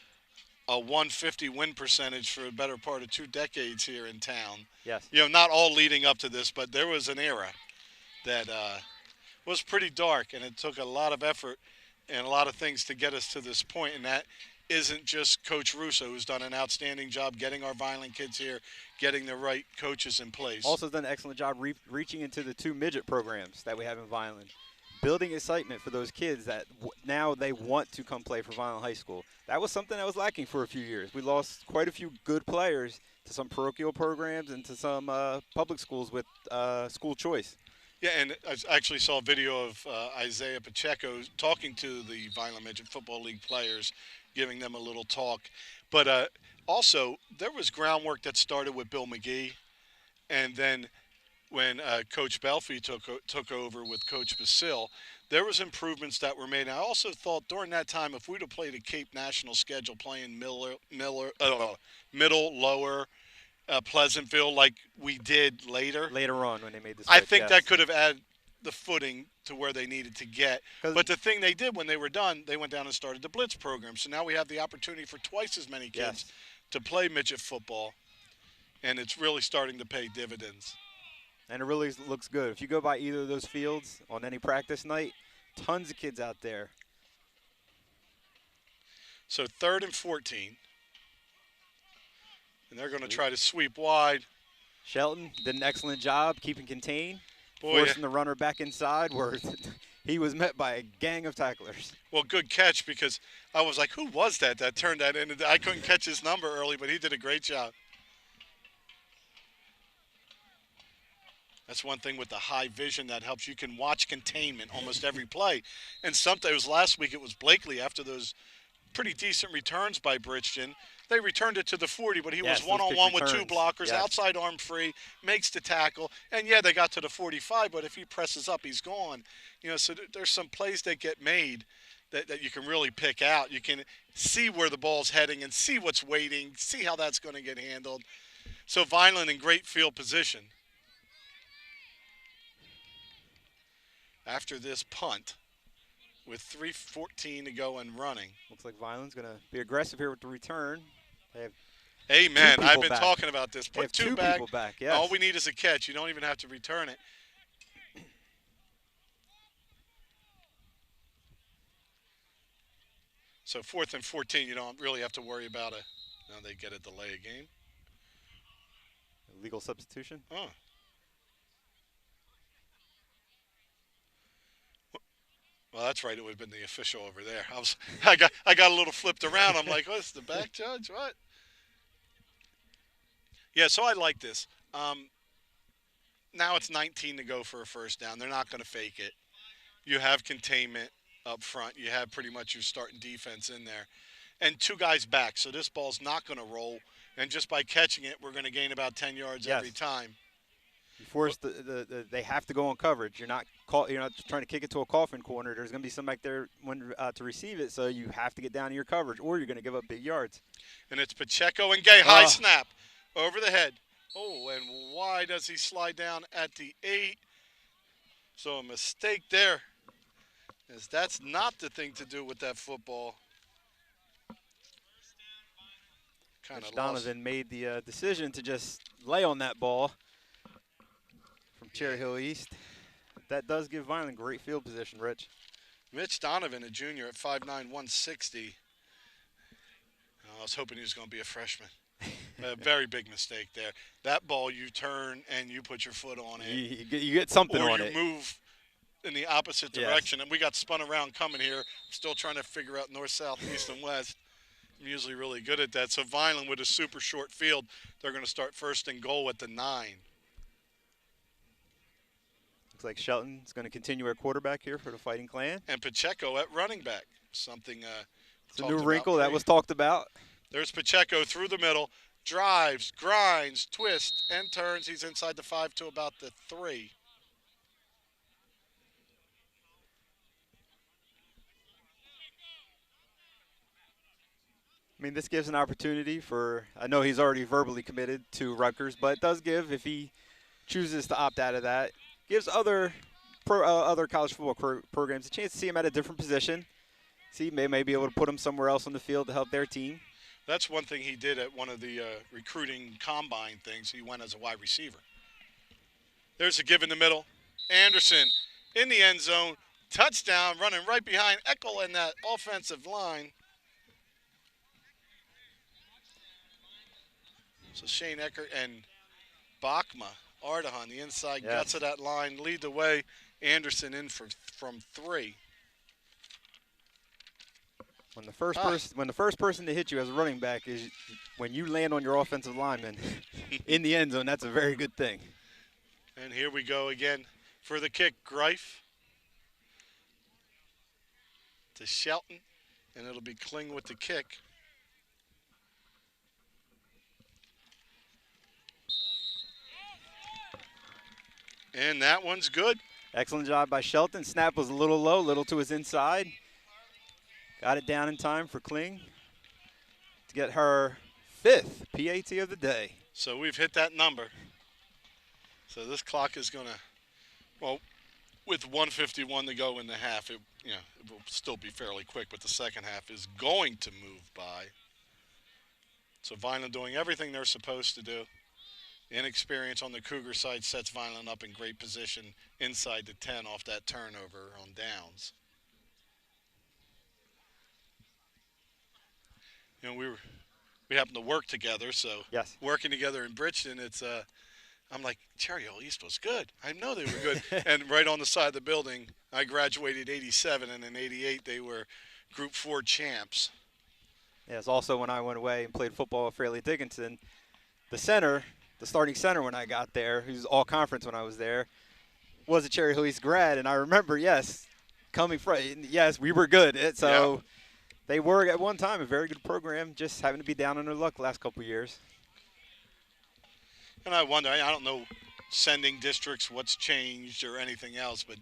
a 150 win percentage for a better part of 2 decades here in town. Yes. You know, not all leading up to this, but there was an era that was pretty dark, and it took a lot of effort and a lot of things to get us to this point, and that isn't just Coach Russo, who's done an outstanding job getting our Vineland kids here, getting the right coaches in place. Also done an excellent job reaching into the 2 midget programs that we have in Vineland, building excitement for those kids that now they want to come play for Vineland High School. That was something that was lacking for a few years. We lost quite a few good players to some parochial programs and to some public schools with school choice. Yeah, and I actually saw a video of Isaiah Pacheco talking to the Vineland Midget Football League players, giving them a little talk. But also, there was groundwork that started with Bill McGee, and then when Coach Belfi took over with Coach Basil, there was improvements that were made. And I also thought during that time, if we'd have played a Cape National schedule playing middle, lower, Pleasantville like we did later. Later on when they made the I switch, think that yes. could have added the footing to where they needed to get. 'Cause But the thing they did when they were done, they went down and started the blitz program. So now we have the opportunity for twice as many kids yes. to play midget football, and it's really starting to pay dividends. And it really looks good. If you go by either of those fields on any practice night, tons of kids out there. So 3rd and 14, and they're going to try to sweep wide. Shelton did an excellent job keeping contained, Boy, forcing the runner back inside where he was met by a gang of tacklers. well, good catch because I was like, who was that turned that in? I couldn't catch his number early, but he did a great job. That's one thing with the high vision that helps. You can watch containment almost every play. And sometimes, it was last week, it was Blakely after those pretty decent returns by Bridgeton. They returned it to the 40, but he Yes, was those kick one-on-one with two returns. blockers, Yes. outside arm free, makes the tackle. And, yeah, they got to the 45, but if he presses up, he's gone. So there's some plays that get made that you can really pick out. You can see where the ball's heading and see what's waiting, see how that's going to get handled. So Vineland in great field position. After this punt, with 3:14 to go and running. Looks like Vineland's going to be aggressive here with the return. They have Amen. two I've people been back. talking about this. They Put have two two back. people back, yes. All we need is a catch. You don't even have to return it. So 4th and 14, you don't really have to worry about it. Now they get a delay of game. Legal substitution. Oh. Well, that's right. It would have been the official over there. I got a little flipped around. I'm like, what's the back judge? What? Yeah, so I like this. Now it's 19 to go for a first down. They're not going to fake it. You have containment up front. You have pretty much your starting defense in there. And two guys back, so this ball's not going to roll. And just by catching it, we're going to gain about 10 yards Yes. every time. You force they have to go on coverage. You're not just trying to kick it to a coffin corner. There's going to be somebody back there to receive it, so you have to get down to your coverage, or you're going to give up big yards. And it's Pacheco and Gay. High snap over the head. Oh, and why does he slide down at the 8? So a mistake there, as that's not the thing to do with that football. Kind of Donovan made the decision to just lay on that ball from Cherry Hill East. That does give Vineland great field position, Rich. Mitch Donovan, a junior at 5'9", 160. I was hoping he was going to be a freshman. A very big mistake there. That ball, you turn and you put your foot on it. You get something on Or it. you move in the opposite direction. Yes. And we got spun around coming here. I'm still trying to figure out north, south, east, and west. I'm usually really good at that. So Vineland with a super short field, they're going to start 1st and goal at the 9. Looks like Shelton's going to continue our quarterback here for the Fighting Clan. And Pacheco at running back. Something it's a new wrinkle that was talked about. There's Pacheco through the middle, drives, grinds, twists, and turns. He's inside the 5 to about the 3. I mean, this gives an opportunity for, I know he's already verbally committed to Rutgers, but it does give, if he chooses to opt out of that, gives other college football programs a chance to see him at a different position. See, may be able to put him somewhere else on the field to help their team. That's one thing he did at one of the recruiting combine things. He went as a wide receiver. There's a give in the middle. Anderson in the end zone. Touchdown, running right behind Eckel in that offensive line. So Shane Eckert and Bachma, Ardahan, the inside guts of that line, lead the way. Anderson in from 3. When the first person to hit you as a running back is when you land on your offensive lineman in the end zone, that's a very good thing. And here we go again for the kick. Greif to Shelton, and it'll be Kling with the kick. And that one's good. Excellent job by Shelton. Snap was a little low, a little to his inside. Got it down in time for Kling to get her 5th PAT of the day. So we've hit that number. So this clock is going to, well, with 151 to go in the half, it will still be fairly quick, but the second half is going to move by. So Vineland doing everything they're supposed to do. Inexperience on the Cougar side sets Vineland up in great position inside the 10 off that turnover on downs. We happen to work together, so Yes. working together in Bridgeton, I'm like, Cherry Hill East was good. I know they were good. And right on the side of the building, I graduated 87, and in 88 they were Group 4 champs. Yes, also when I went away and played football at Fairleigh Dickinson, the starting center when I got there, who's all conference when I was there, was a Cherry Hill East grad. And I remember, yes, we were good. So they were at one time a very good program, just having to be down on their luck the last couple of years. And I wonder, I don't know sending districts, what's changed or anything else, but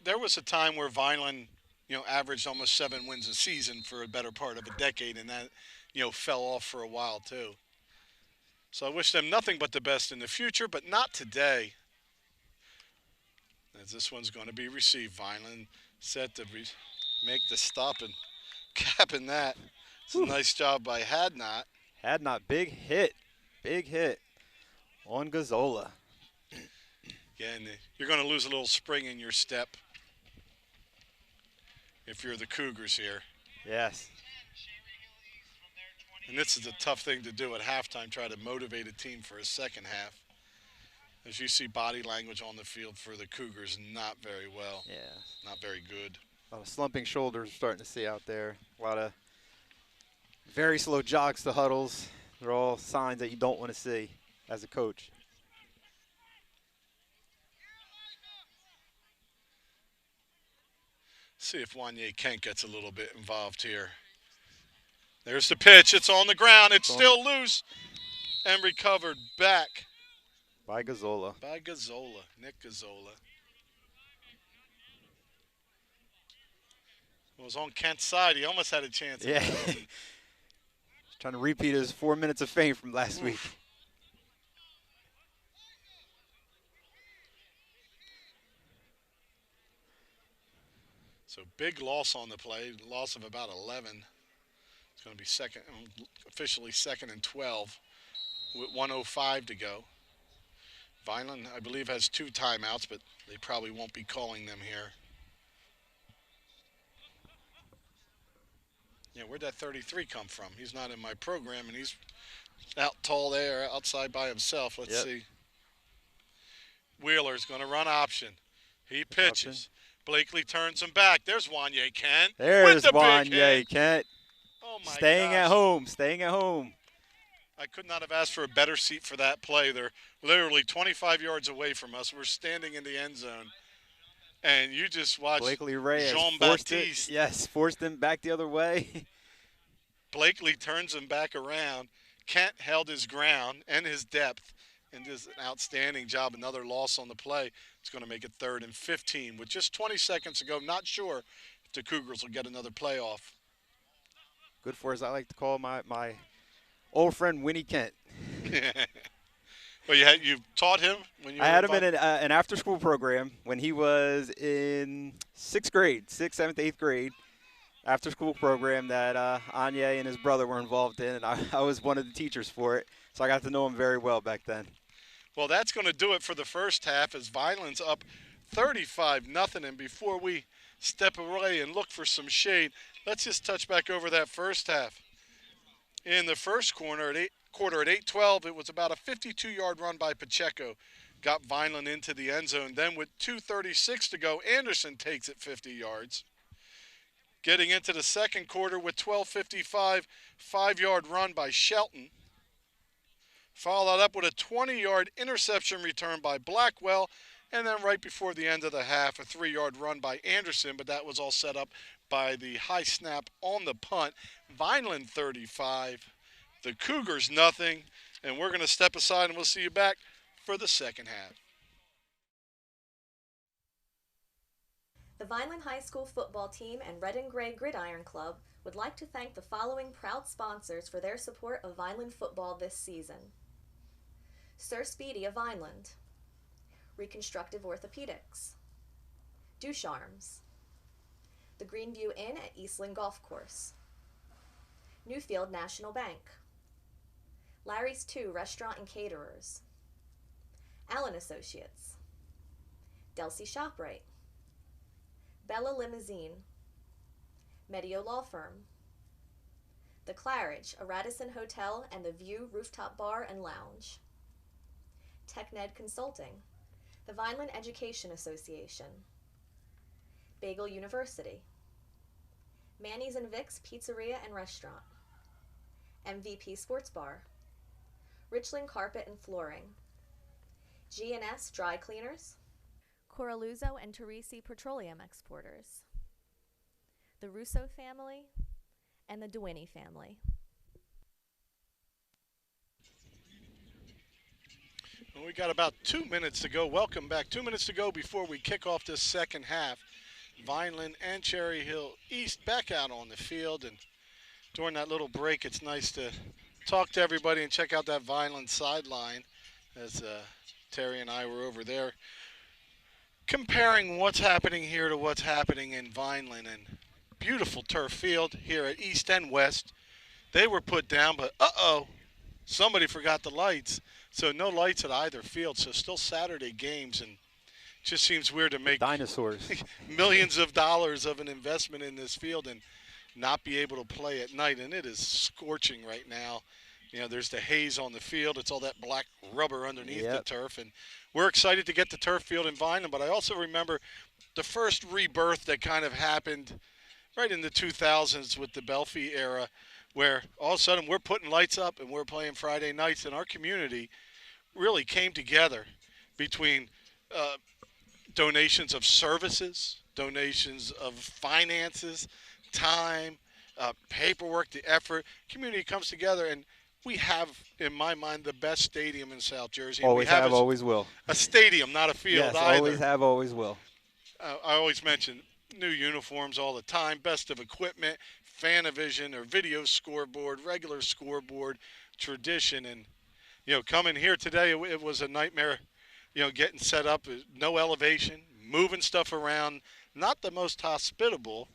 there was a time where Vineland, averaged almost 7 wins a season for a better part of a decade, and that, fell off for a while too. So I wish them nothing but the best in the future, but not today. As this one's going to be received. Vineland set to make the stop and capping that. It's a nice job by Hadnot. Hadnot, big hit on Gazzola. Yeah, and you're going to lose a little spring in your step if you're the Cougars here. Yes. And this is a tough thing to do at halftime, try to motivate a team for a second half. As you see body language on the field for the Cougars, not very well. Yeah. Not very good. A lot of slumping shoulders we're starting to see out there. A lot of very slow jogs to huddles. They're all signs that you don't want to see as a coach. See if Wanye Kent gets a little bit involved here. There's the pitch. It's on the ground. It's still loose and recovered back by Gazzola. Nick Gazzola. It was on Kent's side. He almost had a chance. Yeah. Trying to repeat his 4 minutes of fame from last week. So big loss on the play, loss of about 11. It's going to be officially second and 12 with 1:05 to go. Vineland, I believe, has 2 timeouts, but they probably won't be calling them here. Yeah, where'd that 33 come from? He's not in my program, and he's out tall there, outside by himself. Let's see. Wheeler's going to run option. He pitches. Option. Blakely turns him back. There's Wanye Kent. There's Wanye Kent. Oh, my Staying gosh. at home. I could not have asked for a better seat for that play. They're literally 25 yards away from us. We're standing in the end zone. And you just watch Blakely Reyes Jean-Baptiste. Forced him back the other way. Blakely turns him back around. Kent held his ground and his depth and does an outstanding job. Another loss on the play. It's going to make it 3rd and 15 with just 20 seconds to go. Not sure if the Cougars will get another playoff. Good for, as I like to call my old friend Winnie Kent. Well, you taught him when you were I had him in an after-school program when he was in 6th grade, 6th, 7th, 8th grade. After-school program that Anya and his brother were involved in, and I was one of the teachers for it. So I got to know him very well back then. Well, that's going to do it for the first half as Vineland's up 35-0. And before we step away and look for some shade, let's just touch back over that first half. In the first quarter at 8:12, it was about a 52-yard run by Pacheco. Got Vineland into the end zone. Then with 2:36 to go, Anderson takes it 50 yards. Getting into the second quarter with 12:55, 5-yard run by Shelton. Followed up with a 20-yard interception return by Blackwell. And then right before the end of the half, a 3-yard run by Anderson, but that was all set up by the high snap on the punt. Vineland 35, the Cougars nothing, and we're going to step aside and we'll see you back for the second half. The The Vineland High School football team and Red and Gray Gridiron Club would like to thank the following proud sponsors for their support of Vineland football this season. Sir Speedy of Vineland, Reconstructive Orthopedics, Ducharmes, the Greenview Inn at Eastland Golf Course, Newfield National Bank, Larry's 2 Restaurant and Caterers, Allen Associates, Delsey ShopRite, Bella Limousine, Medio Law Firm, The Claridge, a Radisson Hotel and the View Rooftop Bar and Lounge, TechNed Consulting, the Vineland Education Association, Bagel University, Manny's and Vic's Pizzeria and Restaurant, MVP Sports Bar, Richland Carpet and Flooring, G&S Dry Cleaners, Coraluzzo and Teresi Petroleum Exporters, the Russo family, and the DeWinney family. Well, we got about 2 minutes to go. Welcome back. 2 minutes to go before we kick off this second half. Vineland and Cherry Hill East back out on the field. And during that little break, it's nice to talk to everybody and check out that Vineland sideline as Terry and I were over there comparing what's happening here to what's happening in Vineland. And beautiful turf field here at East and West. They were put down, but somebody forgot the lights. So no lights at either field. So still Saturday games, and just seems weird to make Dinosaurs. millions of dollars of an investment in this field and not be able to play at night. And it is scorching right now. You know, there's the haze on the field. It's all that black rubber underneath the turf. And we're excited to get the turf field in Vineland. But I also remember the first rebirth that kind of happened right in the 2000s with the Belfie era, where all of a sudden we're putting lights up and we're playing Friday nights, and our community really came together between donations of services, donations of finances, time, paperwork, the effort. Community comes together, and we have, in my mind, the best stadium in South Jersey. Always have, always will. A stadium, not a field yes, either. Always have, always will. I always mention new uniforms all the time, best of equipment, Fanavision or video scoreboard, regular scoreboard, tradition. And, you know, coming here today, it was a nightmare, you know, getting set up, no elevation, moving stuff around, not the most hospitable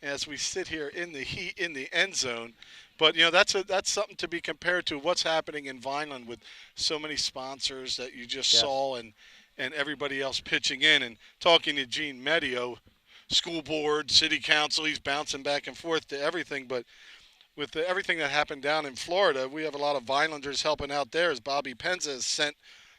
as we sit here in the heat in the end zone. But, you know, that's something to be compared to what's happening in Vineland with so many sponsors that you just saw and everybody else pitching in. And talking to Gene Medio, school board, city council, he's bouncing back and forth to everything. But with everything that happened down in Florida, we have a lot of Vinelanders helping out there, as Bobby Penza has sent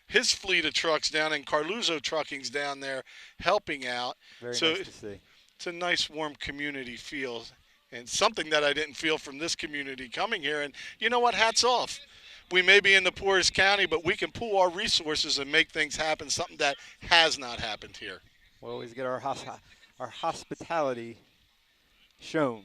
his fleet of trucks down, and Carluzzo Trucking's down there helping out. Very nice to see. It's a nice, warm community feel, and something that I didn't feel from this community coming here. And you know what? Hats off. We may be in the poorest county, but we can pool our resources and make things happen, something that has not happened here. We always get our hospitality shown.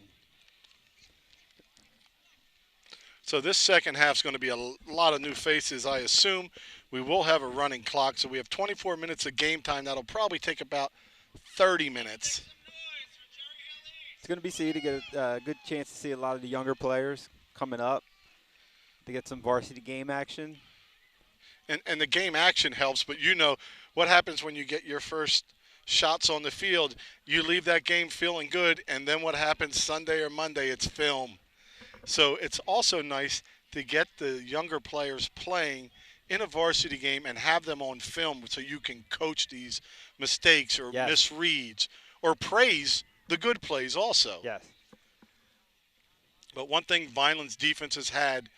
So this second half is going to be a lot of new faces, I assume. We will have a running clock, so we have 24 minutes of game time. That'll probably take about 30 minutes. It's going to be to get a good chance to see a lot of the younger players coming up to get some varsity game action. And the game action helps, but you know what happens when you get your first shots on the field. You leave that game feeling good, and then what happens Sunday or Monday, it's film. So it's also nice to get the younger players playing in a varsity game and have them on film so you can coach these mistakes or misreads or praise the good plays also. Yes. But one thing Vineland's defense has had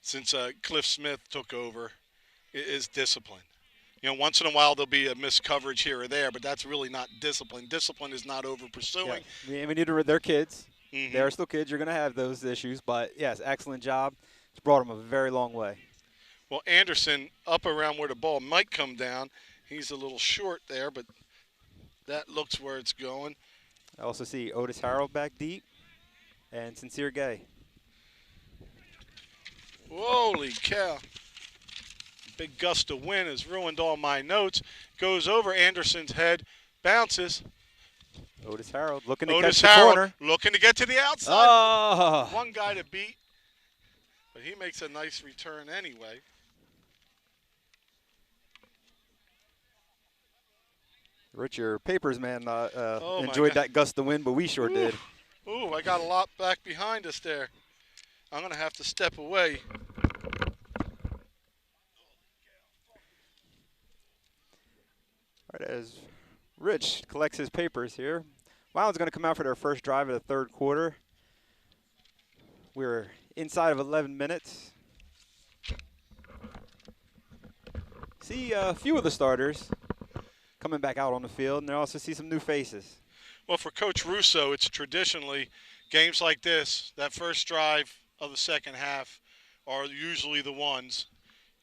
since Cliff Smith took over is discipline. You know, once in a while there'll be a missed coverage here or there, but that's really not discipline. Discipline is not over pursuing. Yeah, we need to. They're kids. Mm-hmm. They're still kids. You're going to have those issues, but yes, excellent job. It's brought them a very long way. Well, Anderson up around where the ball might come down. He's a little short there, but that looks where it's going. I also see Otis Harrell back deep and Sincere Gay. Holy cow. Big gust of wind has ruined all my notes. Goes over Anderson's head, bounces. Otis Harold looking to Otis catch the Harold corner. looking to get to the outside. Oh! One guy to beat, but he makes a nice return anyway. Rich, your papers man Oh, my enjoyed God. that gust of wind, but we sure did. Ooh, I got a lot back behind us there. I'm going to have to step away. All right, as Rich collects his papers here, Violent's going to come out for their first drive of the third quarter. We're inside of 11 minutes. See a few of the starters coming back out on the field, and I also see some new faces. Well, for Coach Russo, it's traditionally games like this, that first drive of the second half are usually the ones,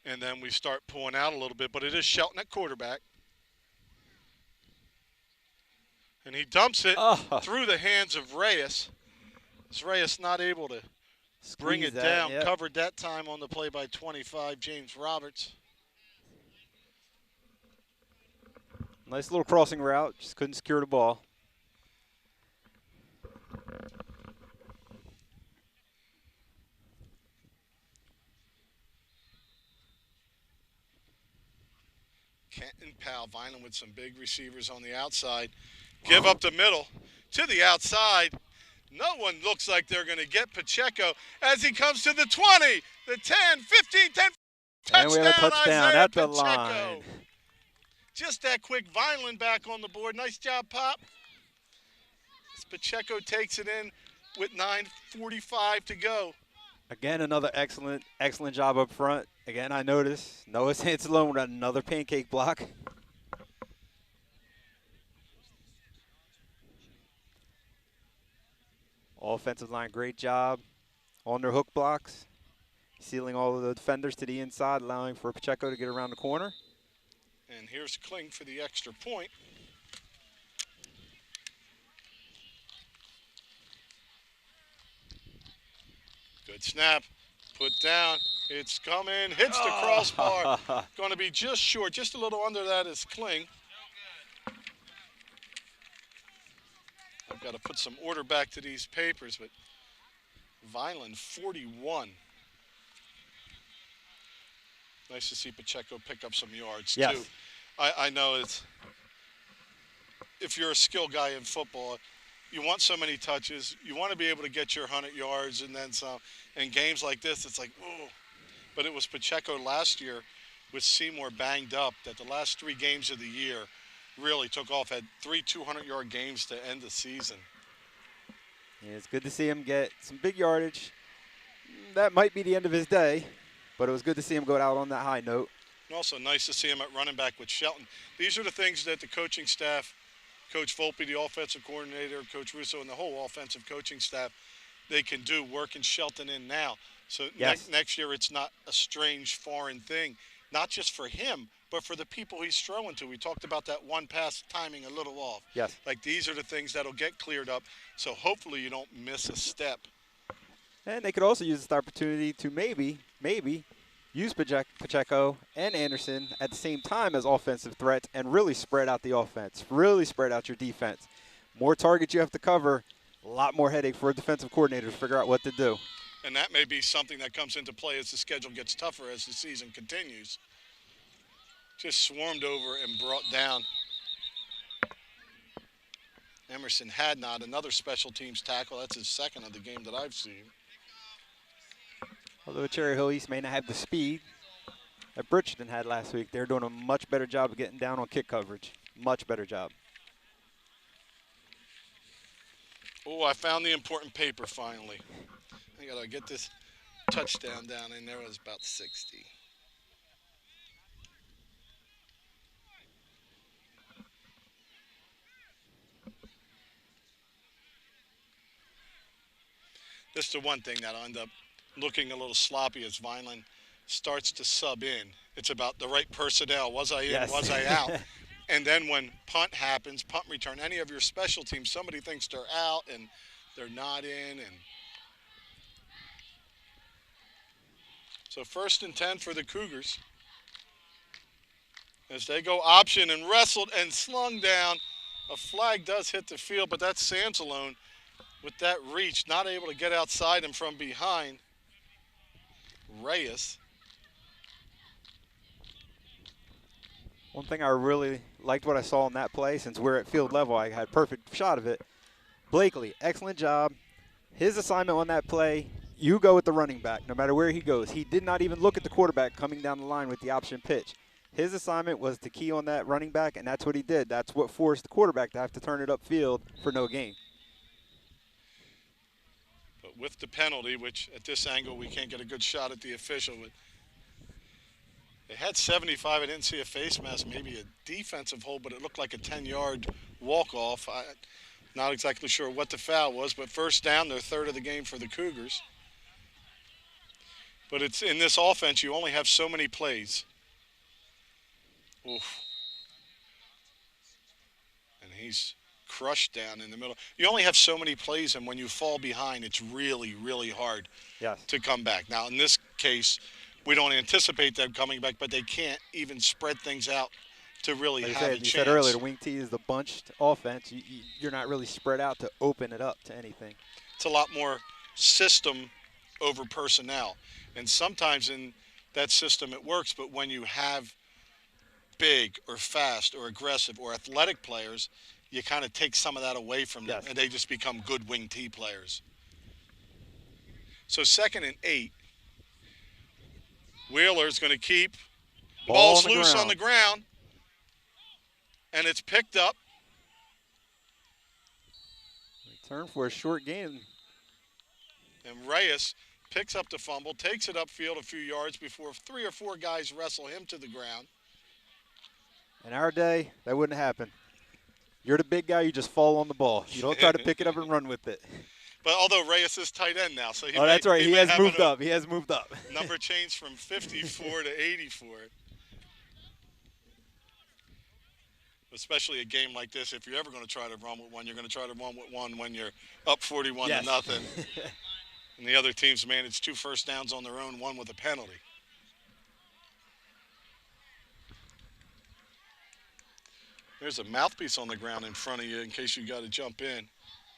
and then we start pulling out a little bit. But it is Shelton at quarterback. And he dumps it through the hands of Reyes. Reyes not able to bring it down. Yep. Covered that time on the play by 25, James Roberts. Nice little crossing route, just couldn't secure the ball. Kenton Powell, Vineland with some big receivers on the outside. Give up the middle to the outside. No one looks like they're going to get Pacheco as he comes to the 20, the 10, 15, 10. Touchdown, and we have a touchdown Isaiah at the Pacheco. line. Just that quick. Vineland back on the board. Nice job, Pop. As Pacheco takes it in with 9:45 to go. Again, another excellent job up front. Again, I noticed Noah Sansalone with another pancake block. Offensive line, great job on their hook blocks, sealing all of the defenders to the inside, allowing for Pacheco to get around the corner. And here's Kling for the extra point. Good snap. Put down. It's coming. Hits the crossbar. Going to be just short. Just a little under that is Kling. I've got to put some order back to these papers, but Vineland 41. Nice to see Pacheco pick up some yards, yes. too. I know it's, if you're a skill guy in football, you want so many touches. You want to be able to get your 100 yards and then some. In games like this, it's like, whoa. But it was Pacheco last year with Seymour banged up that the last 3 games of the year really took off, had 3 200-yard games to end the season. Yeah, it's good to see him get some big yardage. That might be the end of his day, but it was good to see him go out on that high note. And also nice to see him at running back with Shelton. These are the things that the coaching staff, Coach Volpe, the offensive coordinator, Coach Russo, and the whole offensive coaching staff, they can do working Shelton in now. So yes. Next year it's not a strange foreign thing, not just for him, but for the people he's throwing to. We talked about that one pass timing a little off. Yes. Like these are the things that'll get cleared up, so hopefully you don't miss a step. And they could also use this opportunity to maybe use Pacheco and Anderson at the same time as offensive threats and really spread out the offense, really spread out your defense. More targets you have to cover, a lot more headache for a defensive coordinator to figure out what to do. And that may be something that comes into play as the schedule gets tougher as the season continues. Just swarmed over and brought down. Emerson Hadnot, another special teams tackle. That's his second of the game that I've seen. Although Cherry Hill East may not have the speed that Bridgeton had last week, they're doing a much better job of getting down on kick coverage. Much better job. Oh, I found the important paper finally. I got to get this touchdown down in there. It was about 60. This is the one thing that'll end up looking a little sloppy as Vineland starts to sub in. It's about the right personnel. Was I in? Yes. Was I out? And then when punt happens, punt return, any of your special teams, somebody thinks they're out and they're not in. And so 1st and 10 for the Cougars as they go option and wrestled and slung down A flag does hit the field, but that's Sansalone with that reach, not able to get outside him from behind. Reyes. One thing I really liked what I saw on that play, since we're at field level, I had a perfect shot of it. Blakely, excellent job. His assignment on that play, you go with the running back, no matter where he goes. He did not even look at the quarterback coming down the line with the option pitch. His assignment was to key on that running back, and that's what he did. That's what forced the quarterback to have to turn it upfield for no gain. But with the penalty, which at this angle we can't get a good shot at the official. But they had 75. I didn't see a face mask, maybe a defensive hold, but it looked like a 10-yard walk-off. I'm not exactly sure what the foul was, but first down, their third of the game for the Cougars. But it's in this offense, you only have so many plays. Oof. And he's crushed down in the middle. You only have so many plays, and when you fall behind, it's really, really hard to come back. Now, in this case, we don't anticipate them coming back, but they can't even spread things out to really have a chance. You said earlier, the wing T is the bunched offense. You're not really spread out to open it up to anything. It's a lot more system over personnel. And sometimes in that system it works, but when you have big or fast or aggressive or athletic players, you kind of take some of that away from them, and they just become good wing T players. So 2nd and 8. Wheeler's going to keep. Ball's loose on the ground. And it's picked up. Return for a short gain. And Reyes picks up the fumble, takes it upfield a few yards before 3 or 4 guys wrestle him to the ground. In our day, that wouldn't happen. You're the big guy, you just fall on the ball. You don't try to pick it up and run with it. But although Reyes is tight end now, so that's right. He has moved up. He has moved up. Number changed from 54 to 84. Especially a game like this, if you're ever going to try to run with one, you're going to try to run with one when you're up 41 to nothing. And the other teams managed 2 first downs on their own, 1 with a penalty. There's a mouthpiece on the ground in front of you in case you got to jump in.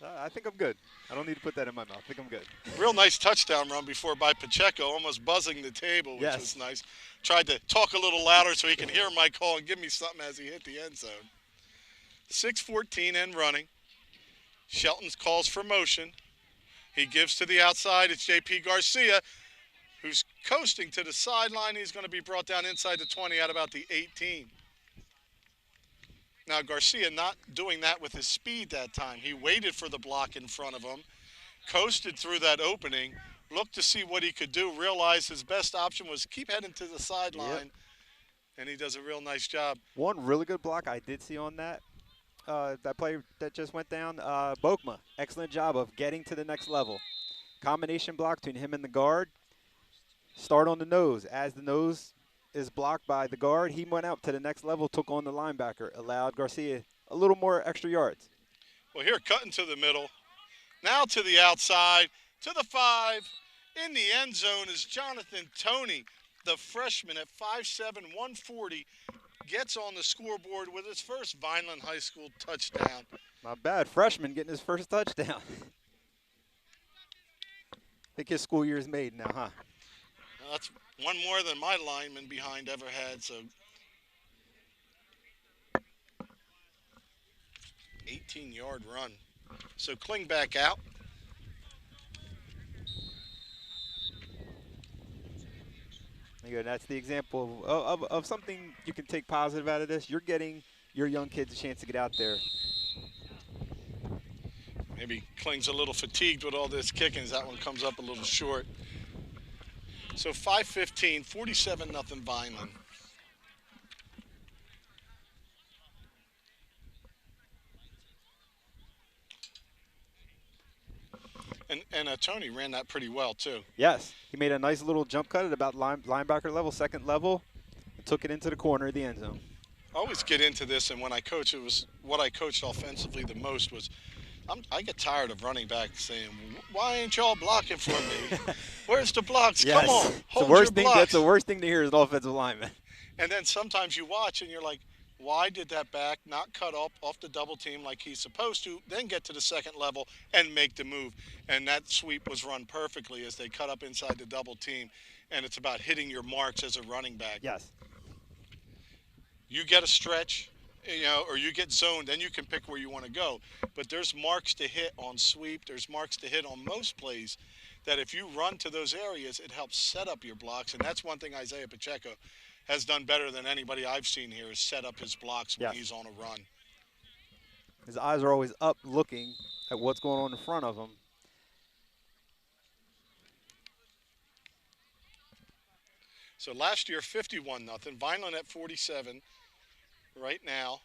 I think I'm good. I don't need to put that in my mouth. I think I'm good. Real nice touchdown run before by Pacheco, almost buzzing the table, which was nice. Tried to talk a little louder so he can hear my call and give me something as he hit the end zone. 6:14 and running. Shelton calls for motion. He gives to the outside. It's J.P. Garcia, who's coasting to the sideline. He's going to be brought down inside the 20 at about the 18. Now, Garcia not doing that with his speed that time. He waited for the block in front of him, coasted through that opening, looked to see what he could do, realized his best option was keep heading to the sideline, and he does a real nice job. One really good block I did see on that play that just went down, Bokma, excellent job of getting to the next level. Combination block between him and the guard. Start on the nose. As the nose is blocked by the guard, he went out to the next level, took on the linebacker, allowed Garcia a little more extra yards. Well, here, cutting to the middle. Now to the outside, to the 5. In the end zone is Jonathan Toney, the freshman at 5'7", 140, gets on the scoreboard with his first Vineland High School touchdown. Not bad. Freshman getting his first touchdown. I think his school year is made now, huh? Now that's one more than my lineman behind ever had, so 18-yard run. So Klingbeck out. There you go. That's the example of something you can take positive out of this. You're getting your young kids a chance to get out there. Maybe Kling's a little fatigued with all this kicking as that one comes up a little short. So 5:15, 47-0 Vineland. And Toney ran that pretty well, too. Yes. He made a nice little jump cut at about linebacker level, second level, and took it into the corner of the end zone. I always get into this, and when I coach, it was what I coached offensively the most was I get tired of running back saying, why ain't y'all blocking for me? Where's the blocks? Yes. Come on, hold the worst your thing, blocks. That's the worst thing to hear as an offensive lineman. And then sometimes you watch and you're like, Why did that back not cut up off the double team like he's supposed to, then get to the second level and make the move? And that sweep was run perfectly as they cut up inside the double team. And it's about hitting your marks as a running back. Yes. You get a stretch, or you get zoned, then you can pick where you want to go. But there's marks to hit on sweep. There's marks to hit on most plays that if you run to those areas, it helps set up your blocks. And that's one thing Isaiah Pacheco has done better than anybody I've seen here, is set up his blocks when he's on a run. His eyes are always up looking at what's going on in front of him. So last year, 51-0. Vineland at 47 right now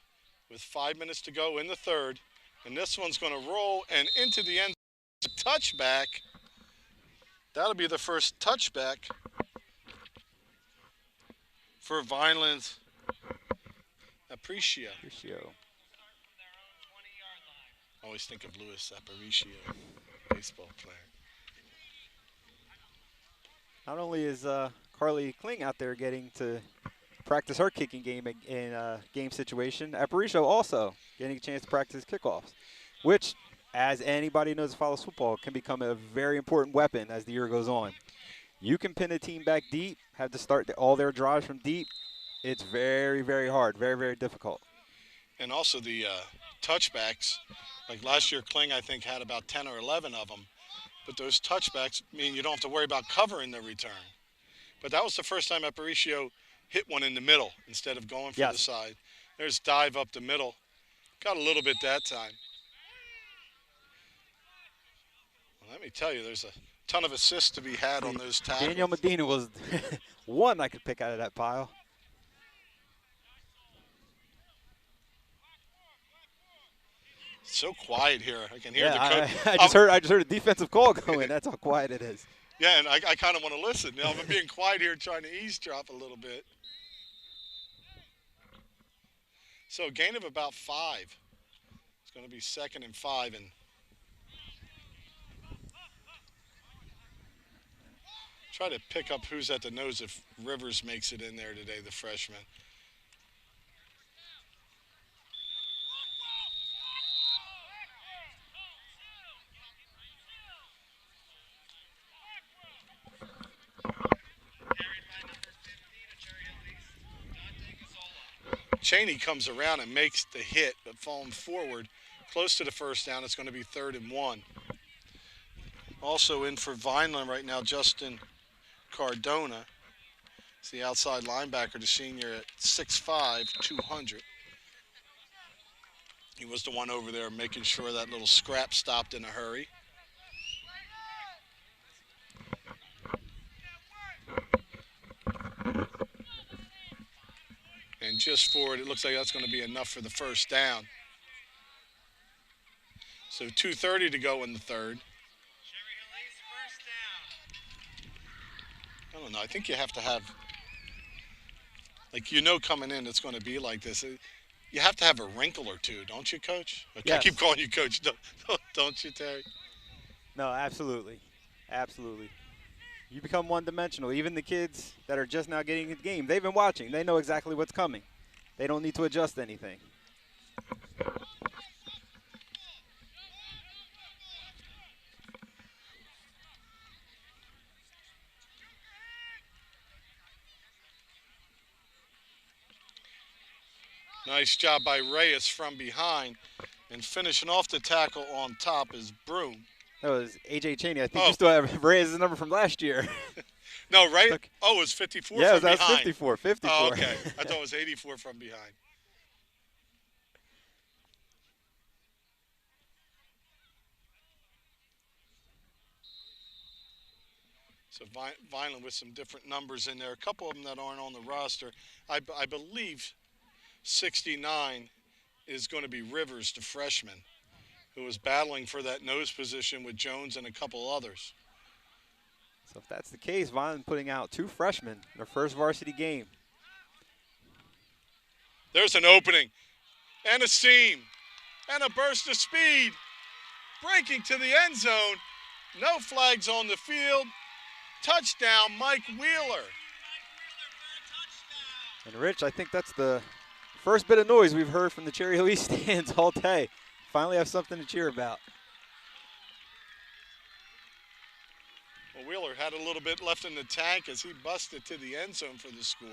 with 5 minutes to go in the third. And this one's going to roll and into the end. Touchback. That'll be the first touchback for Vineland's Aparicio. I always think of Luis Aparicio, baseball player. Not only is Carly Kling out there getting to practice her kicking game in a game situation, Aparicio also getting a chance to practice kickoffs, which, as anybody knows who follows football, can become a very important weapon as the year goes on. You can pin a team back deep, have to start all their drives from deep. It's very, very hard, very, very difficult. And also the touchbacks. Like last year, Kling, I think, had about 10 or 11 of them. But those touchbacks mean you don't have to worry about covering the return. But that was the first time Aparicio hit one in the middle instead of going for the side. There's dive up the middle. Got a little bit that time. Well, let me tell you, there's a ton of assists to be had on those tackles. Daniel Medina was one I could pick out of that pile. It's so quiet here. I can hear the coach. I just heard a defensive call going. That's how quiet it is. Yeah, and I kind of want to listen. I'm being quiet here, trying to eavesdrop a little bit. So a gain of about 5. It's going to be 2nd and 5, and try to pick up who's at the nose if Rivers makes it in there today, the freshman. Cheney comes around and makes the hit, but falling forward close to the first down. It's going to be 3rd and 1. Also in for Vineland right now, Justin Cardona. It's the outside linebacker, the senior at 6'5", 200. He was the one over there making sure that little scrap stopped in a hurry. And just forward, it looks like that's going to be enough for the first down. So 2:30 to go in the third. I don't know. I think you have to have, like, coming in it's going to be like this. You have to have a wrinkle or two, don't you, Coach? Yes. I keep calling you Coach, don't you, Terry? No, absolutely. Absolutely. You become one-dimensional. Even the kids that are just now getting in the game, they've been watching. They know exactly what's coming. They don't need to adjust anything. Nice job by Reyes from behind. And finishing off the tackle on top is Broom. That was A.J. Cheney. I think you still have Reyes' number from last year. No, right? Oh, it was 54 from behind. Yeah, that was 54. 54. Oh, okay. I thought it was 84 from behind. So Vineland with some different numbers in there. A couple of them that aren't on the roster. I believe 69 is going to be Rivers, the freshman, who was battling for that nose position with Jones and a couple others. So if that's the case, Vineland putting out 2 freshmen in their first varsity game. There's an opening and a seam and a burst of speed. Breaking to the end zone. No flags on the field. Touchdown, Mike Wheeler. And Rich, I think that's the First bit of noise we've heard from the Cherry Hill East stands all day. Finally have something to cheer about. Well, Wheeler had a little bit left in the tank as he busted to the end zone for the score.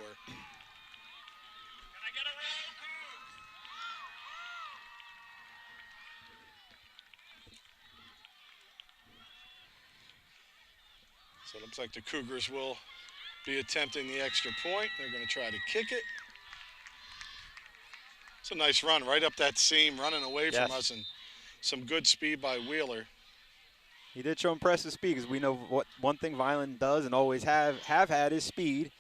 So it looks like the Cougars will be attempting the extra point. They're going to try to kick it. It's a nice run right up that seam, running away from us, and some good speed by Wheeler. He did show impressive speed because we know what one thing Vineland does and always have had is speed.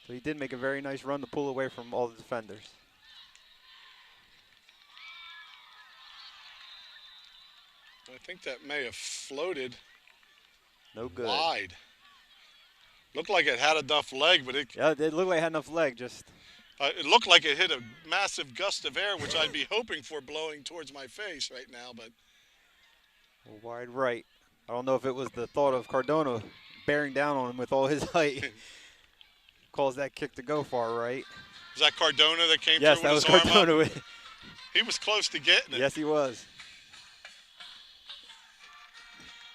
So he did make a very nice run to pull away from all the defenders. I think that may have floated no good. Wide. Looked like it had enough leg, but it looked like it had enough leg. Just it looked like it hit a massive gust of air, which I'd be hoping for blowing towards my face right now, but wide right. I don't know if it was the thought of Cardona bearing down on him with all his height. Caused that kick to go far right. Was that Cardona that came yes, through with his arm? Yes, that was Cardona. He was close to getting it. Yes, he was.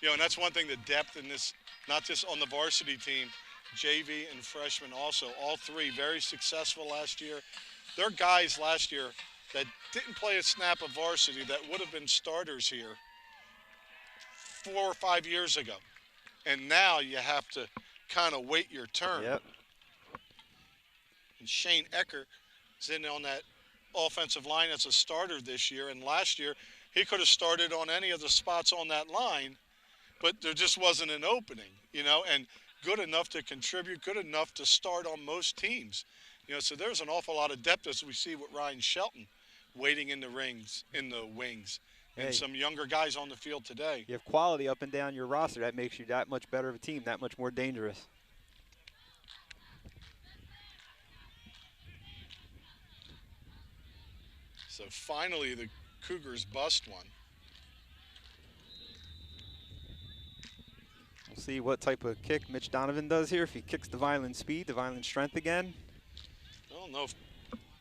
You know, and that's one thing, the depth in this, not just on the varsity team, JV and freshmen also, all three very successful last year. There are guys last year that didn't play a snap of varsity that would have been starters here 4 or 5 years ago. And now you have to kind of wait your turn. Yep. And Shane Ecker is in on that offensive line as a starter this year. And last year, he could have started on any of the spots on that line, but there just wasn't an opening, you know, and good enough to contribute, good enough to start on most teams. You know, so there's an awful lot of depth as we see with Ryan Shelton waiting in the wings, and some younger guys on the field today. You have quality up and down your roster. That makes you that much better of a team, that much more dangerous. So finally the Cougars bust one. We'll see what type of kick Mitch Donovan does here. If he kicks the Vineland speed, the Vineland strength again. I don't know if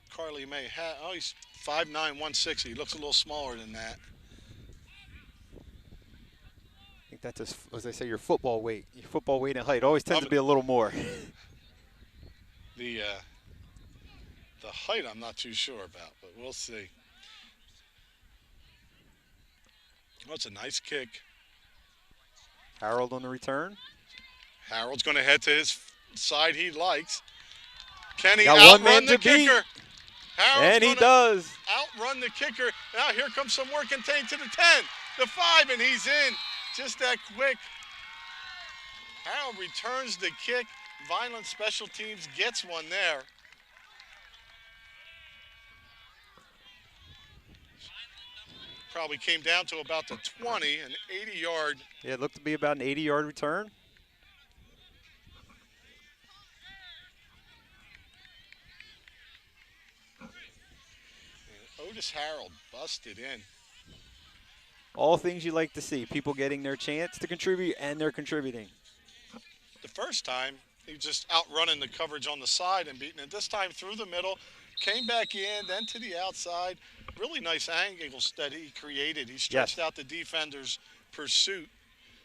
Carly may have. Oh, he's 5'9", 160. He looks a little smaller than that. I think that's, as I say, your football weight. Your football weight and height always tends to be a little more. The height I'm not too sure about, but we'll see. Oh, it's a nice kick. Harold on the return. Harold's going to head to his side he likes. Can he got outrun the kicker? And he does. Outrun the kicker. Now here comes some more contained to the 10, the 5, and he's in. Just that quick. Harold returns the kick. Vineland Special Teams gets one there. Probably came down to about the 20, an 80-yard. Yeah, it looked to be about an 80-yard return. And Otis Harold busted in. All things you like to see, people getting their chance to contribute, and they're contributing. The first time, he just outrunning the coverage on the side and beating it. This time through the middle, came back in, then to the outside. Really nice angles that he created. He stretched out the defender's pursuit.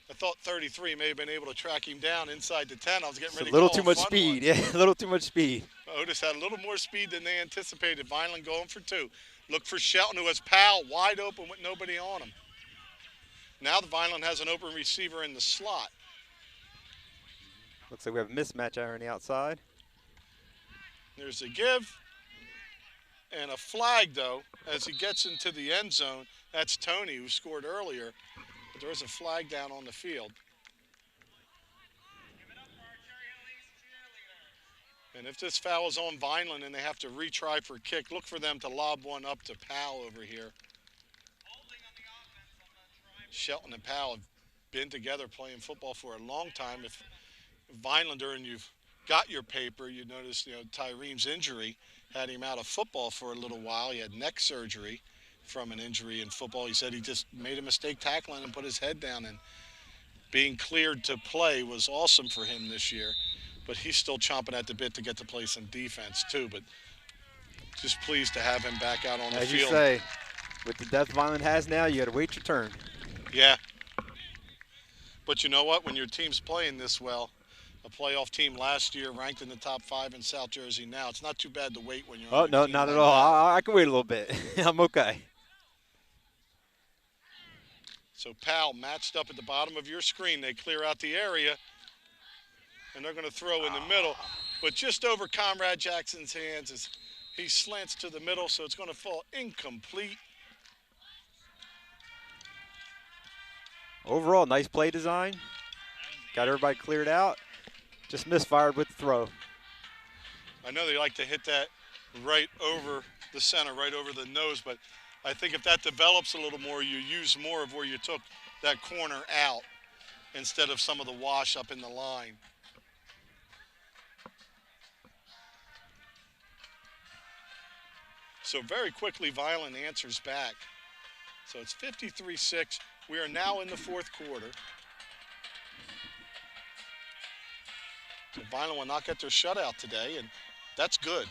I thought 33 may have been able to track him down inside the 10. I was getting ready to call a little too much speed. Yeah, a little too much speed. Otis had a little more speed than they anticipated. Vineland going for 2. Look for Shelton, who has Powell wide open with nobody on him. Now the Vineland has an open receiver in the slot. Looks like we have a mismatch out on the outside. There's a give and a flag, though, as he gets into the end zone. That's Tony, who scored earlier. But there is a flag down on the field. And if this foul is on Vineland and they have to retry for a kick, look for them to lob one up to Powell over here. Shelton and Powell have been together playing football for a long time. If Vinelander and you've got your paper, you notice, Tyreem's injury had him out of football for a little while. He had neck surgery from an injury in football. He said he just made a mistake tackling and put his head down, and being cleared to play was awesome for him this year. But he's still chomping at the bit to get to play some defense too. But just pleased to have him back out on the As field. you say, with the depth Vineland has now, you got to wait your turn. Yeah. But you know what? When your team's playing this well, a playoff team last year ranked in the top 5 in South Jersey now, it's not too bad to wait when you're on Oh, a no, team not like at all. that. I can wait a little bit. I'm okay. So Powell matched up at the bottom of your screen. They clear out the area, and they're going to throw in the middle. But just over Conrad Jackson's hands as he slants to the middle, so it's going to fall incomplete. Overall, nice play design. Got everybody cleared out. Just misfired with the throw. I know they like to hit that right over the center, right over the nose, but I think if that develops a little more, you use more of where you took that corner out instead of some of the wash up in the line. So very quickly, Violent answers back. So it's 53-6. We are now in the fourth quarter. So Violent will not get their shutout today, and that's good.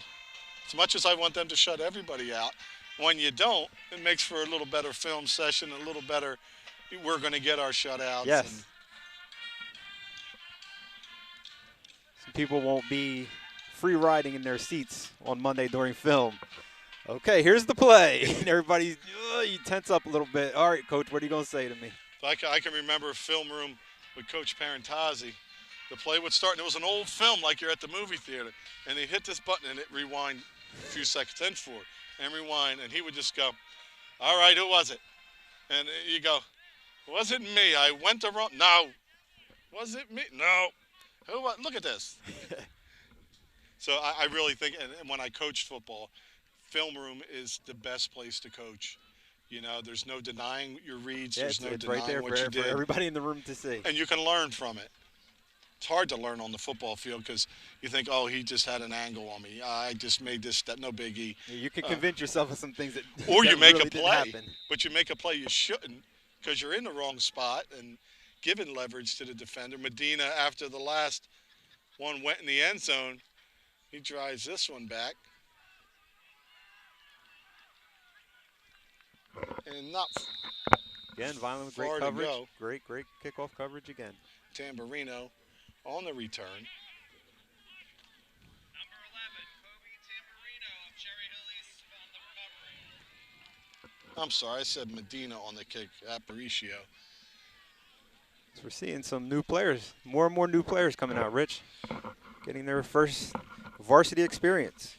As much as I want them to shut everybody out, when you don't, it makes for a little better film session, a little better, we're going to get our shutouts. Yes. And Some people won't be free riding in their seats on Monday during film. Okay, here's the play. And everybody, you tense up a little bit. All right, Coach, what are you going to say to me? I can remember a film room with Coach Parentazzi. The play would start, and it was an old film like you're at the movie theater. And they hit this button, and it rewind a few seconds, then forward, and rewind. And he would just go, all right, who was it? And you go, was it me? I went the wrong, no. Was it me? No. Who was, look at this. So I really think, and when I coached football, film room is the best place to coach. You know, there's no denying your reads. Yeah, There's no it's denying right there what you for did. everybody in the room to see. And you can learn from it. It's hard to learn on the football field because you think, oh, he just had an angle on me. I just made this step, no biggie. Yeah, you can convince yourself of some things that Or that you make really a didn't play, happen. but you make a play you shouldn't because you're in the wrong spot and giving leverage to the defender. Medina, after the last one went in the end zone, he drives this one back. And not Again, Violent with far great to coverage. go. Great kickoff coverage again. Tamburino on the return. Number 11, Kobe Tamburino of Cherry Hill East on the recovery. I'm sorry, I said Medina on the kick, Aparicio. So we're seeing some new players, more and more new players coming out, Rich, getting their first varsity experience.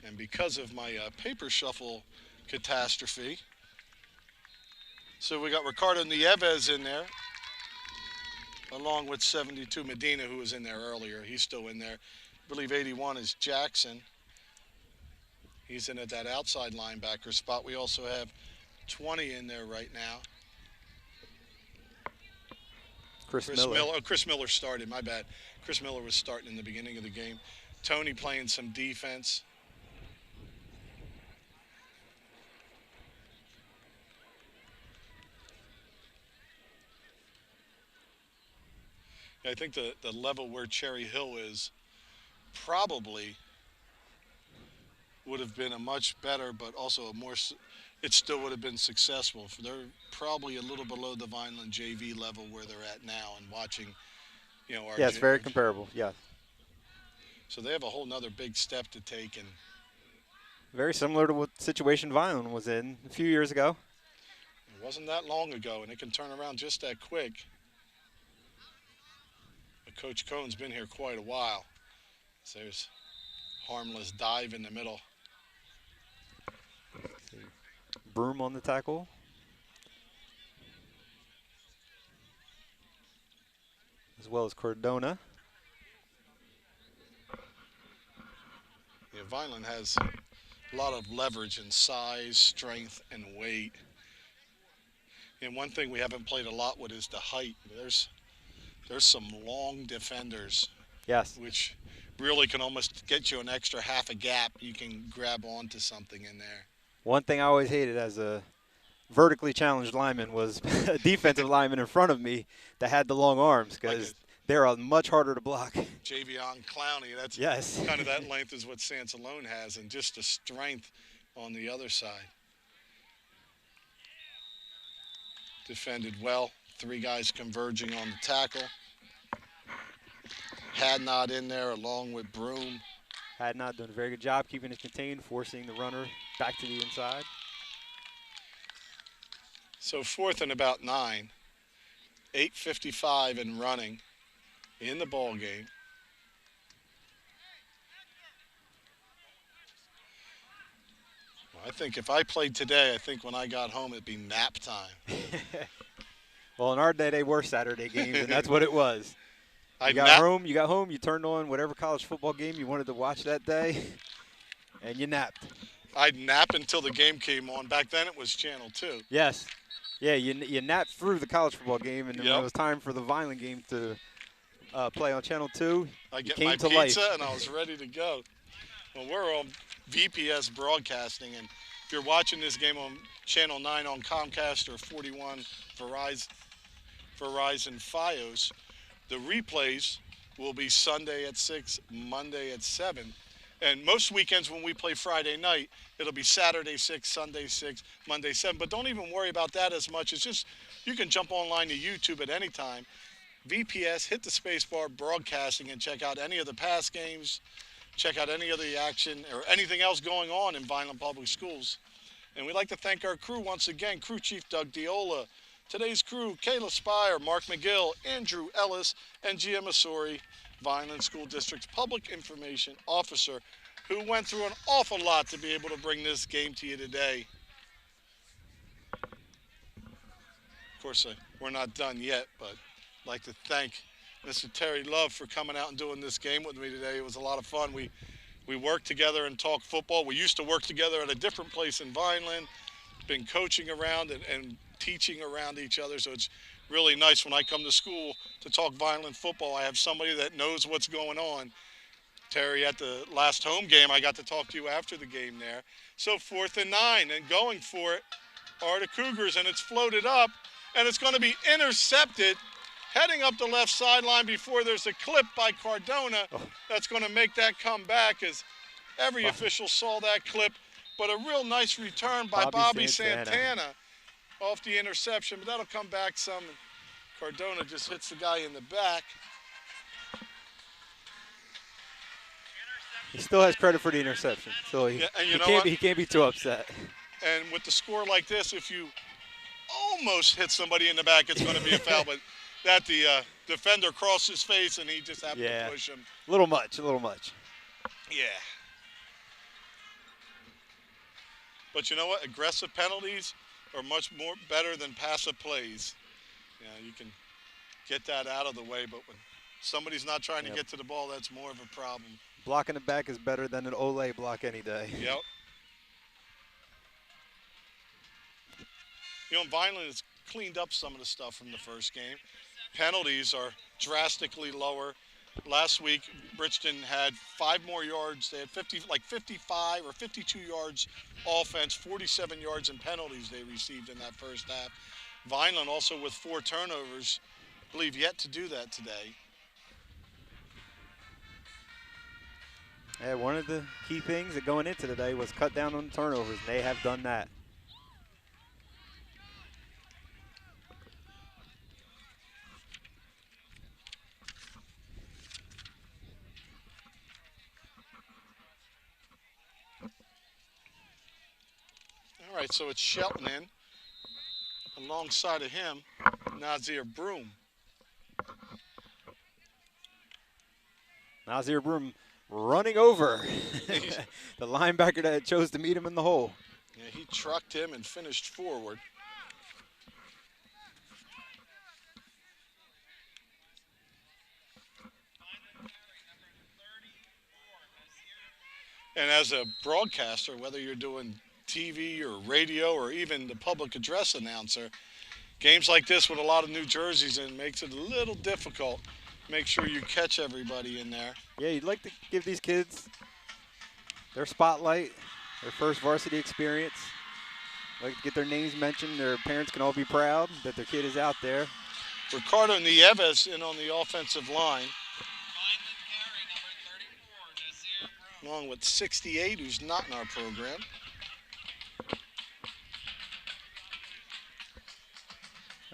And because of my paper shuffle catastrophe, so we got Ricardo Nieves in there, along with 72 Medina, who was in there earlier. He's still in there. I believe 81 is Jackson. He's in at that outside linebacker spot. We also have 20 in there right now. Chris Miller. Chris Miller started, my bad. Chris Miller was starting in the beginning of the game. Tony playing some defense. I think the level where Cherry Hill is probably would have been a much better, but also a more, it still would have been successful. They're probably a little below the Vineland JV level where they're at now and watching, you know, our Yeah, it's very comparable, yeah. So they have a whole nother big step to take. And Very similar to what situation Vineland was in a few years ago. it wasn't that long ago, and it can turn around just that quick. But Coach Cohn's been here quite a while. So there's harmless dive in the middle. Broom on the tackle. As well as Cordona. Yeah, Vineland has a lot of leverage in size, strength, and weight. And one thing we haven't played a lot with is the height. There's some long defenders, Yes. which really can almost get you an extra half a gap. You can grab onto something in there. One thing I always hated as a vertically challenged lineman was a defensive lineman in front of me that had the long arms because they're much harder to block. Javion Clowney. That's Yes. kind of that length is what Sansalone has, and just the strength on the other side. Defended well. 3 guys converging on the tackle. Hadnot in there along with Broom. Hadnot doing a very good job keeping it contained, forcing the runner back to the inside. So 4th and about 9. 8:55 and running in the ball game. Well, I think if I played today, I think when I got home it'd be nap time. Well, in our day, they were Saturday games, and that's what it was. You I'd got nap. home, you turned on whatever college football game you wanted to watch that day, and you napped. I'd nap until the game came on. Back then it was Channel 2. Yes. Yeah, you napped through the college football game, and then when Yep. it was time for the Vineland game to play on Channel 2, I you get came my to pizza life. and I was ready to go. Well, we're on VPS broadcasting, and if you're watching this game on Channel 9 on Comcast or 41 Verizon Fios, the replays will be Sunday at 6, Monday at 7. And most weekends when we play Friday night, it'll be Saturday 6, Sunday 6, Monday 7. But don't even worry about that as much. It's just you can jump online to YouTube at any time. VPS, hit the space bar, broadcasting, and check out any of the past games, check out any of the action or anything else going on in Vineland Public Schools. And we'd like to thank our crew once again, Crew Chief Doug Diola, today's crew, Kayla Spire, Mark McGill, Andrew Ellis, and Gia Masori, Vineland School District's Public Information Officer, who went through an awful lot to be able to bring this game to you today. Of course, we're not done yet, but I'd like to thank Mr. Terry Love for coming out and doing this game with me today. It was a lot of fun. We worked together and talked football. We used to work together at a different place in Vineland, been coaching around and teaching around each other, so it's really nice when I come to school to talk Vineland football. I have somebody that knows what's going on. Terry, at the last home game, I got to talk to you after the game there. So 4th and 9, and going for it are the Cougars, and it's floated up, and it's going to be intercepted, heading up the left sideline before there's a clip by Cardona that's going to make that come back, as every official saw that clip. But a real nice return by Bobby Santana off the interception, but that'll come back some. Cardona just hits the guy in the back. He still has credit for the interception, so he can't be too upset. And with the score like this, if you almost hit somebody in the back, it's going to be a foul. But that the defender crossed his face, and he just happened to push him. A little much. Yeah. But you know what? Aggressive penalties are much more better than passive plays. You can get that out of the way, but when somebody's not trying to get to the ball, that's more of a problem. Blocking the back is better than an Olay block any day. Yep. Vineland has cleaned up some of the stuff from the first game. Penalties are drastically lower. Last week, Bridgeton had 5 more yards. They had 55 or 52 yards offense, 47 yards in penalties they received in that first half. Vineland also with 4 turnovers, I believe yet to do that today. Yeah, one of the key things that going into today was cut down on the turnovers, and they have done that. All right, so it's Shelton in. Alongside of him, Nazir Broom. Nazir Broom running over the linebacker that chose to meet him in the hole. Yeah, he trucked him and finished forward. And as a broadcaster, whether you're doing TV or radio or even the public address announcer, games like this with a lot of New Jerseys in makes it a little difficult. Make sure you catch everybody in there. Yeah, you'd like to give these kids their spotlight, their first varsity experience. Like to get their names mentioned. Their parents can all be proud that their kid is out there. Ricardo Nieves in on the offensive line. along with 68, who's not in our program.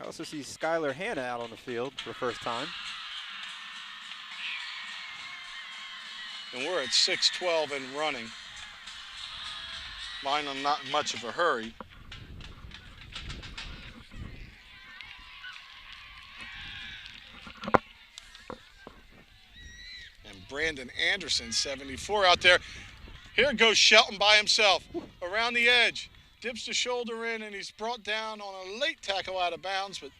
I also see Skylar Hanna out on the field for the first time. And we're at 6:12 and running. Vineland not in much of a hurry. And Brandon Anderson, 74 out there. Here goes Shelton by himself around the edge. Dips the shoulder in, and he's brought down on a late tackle out of bounds, but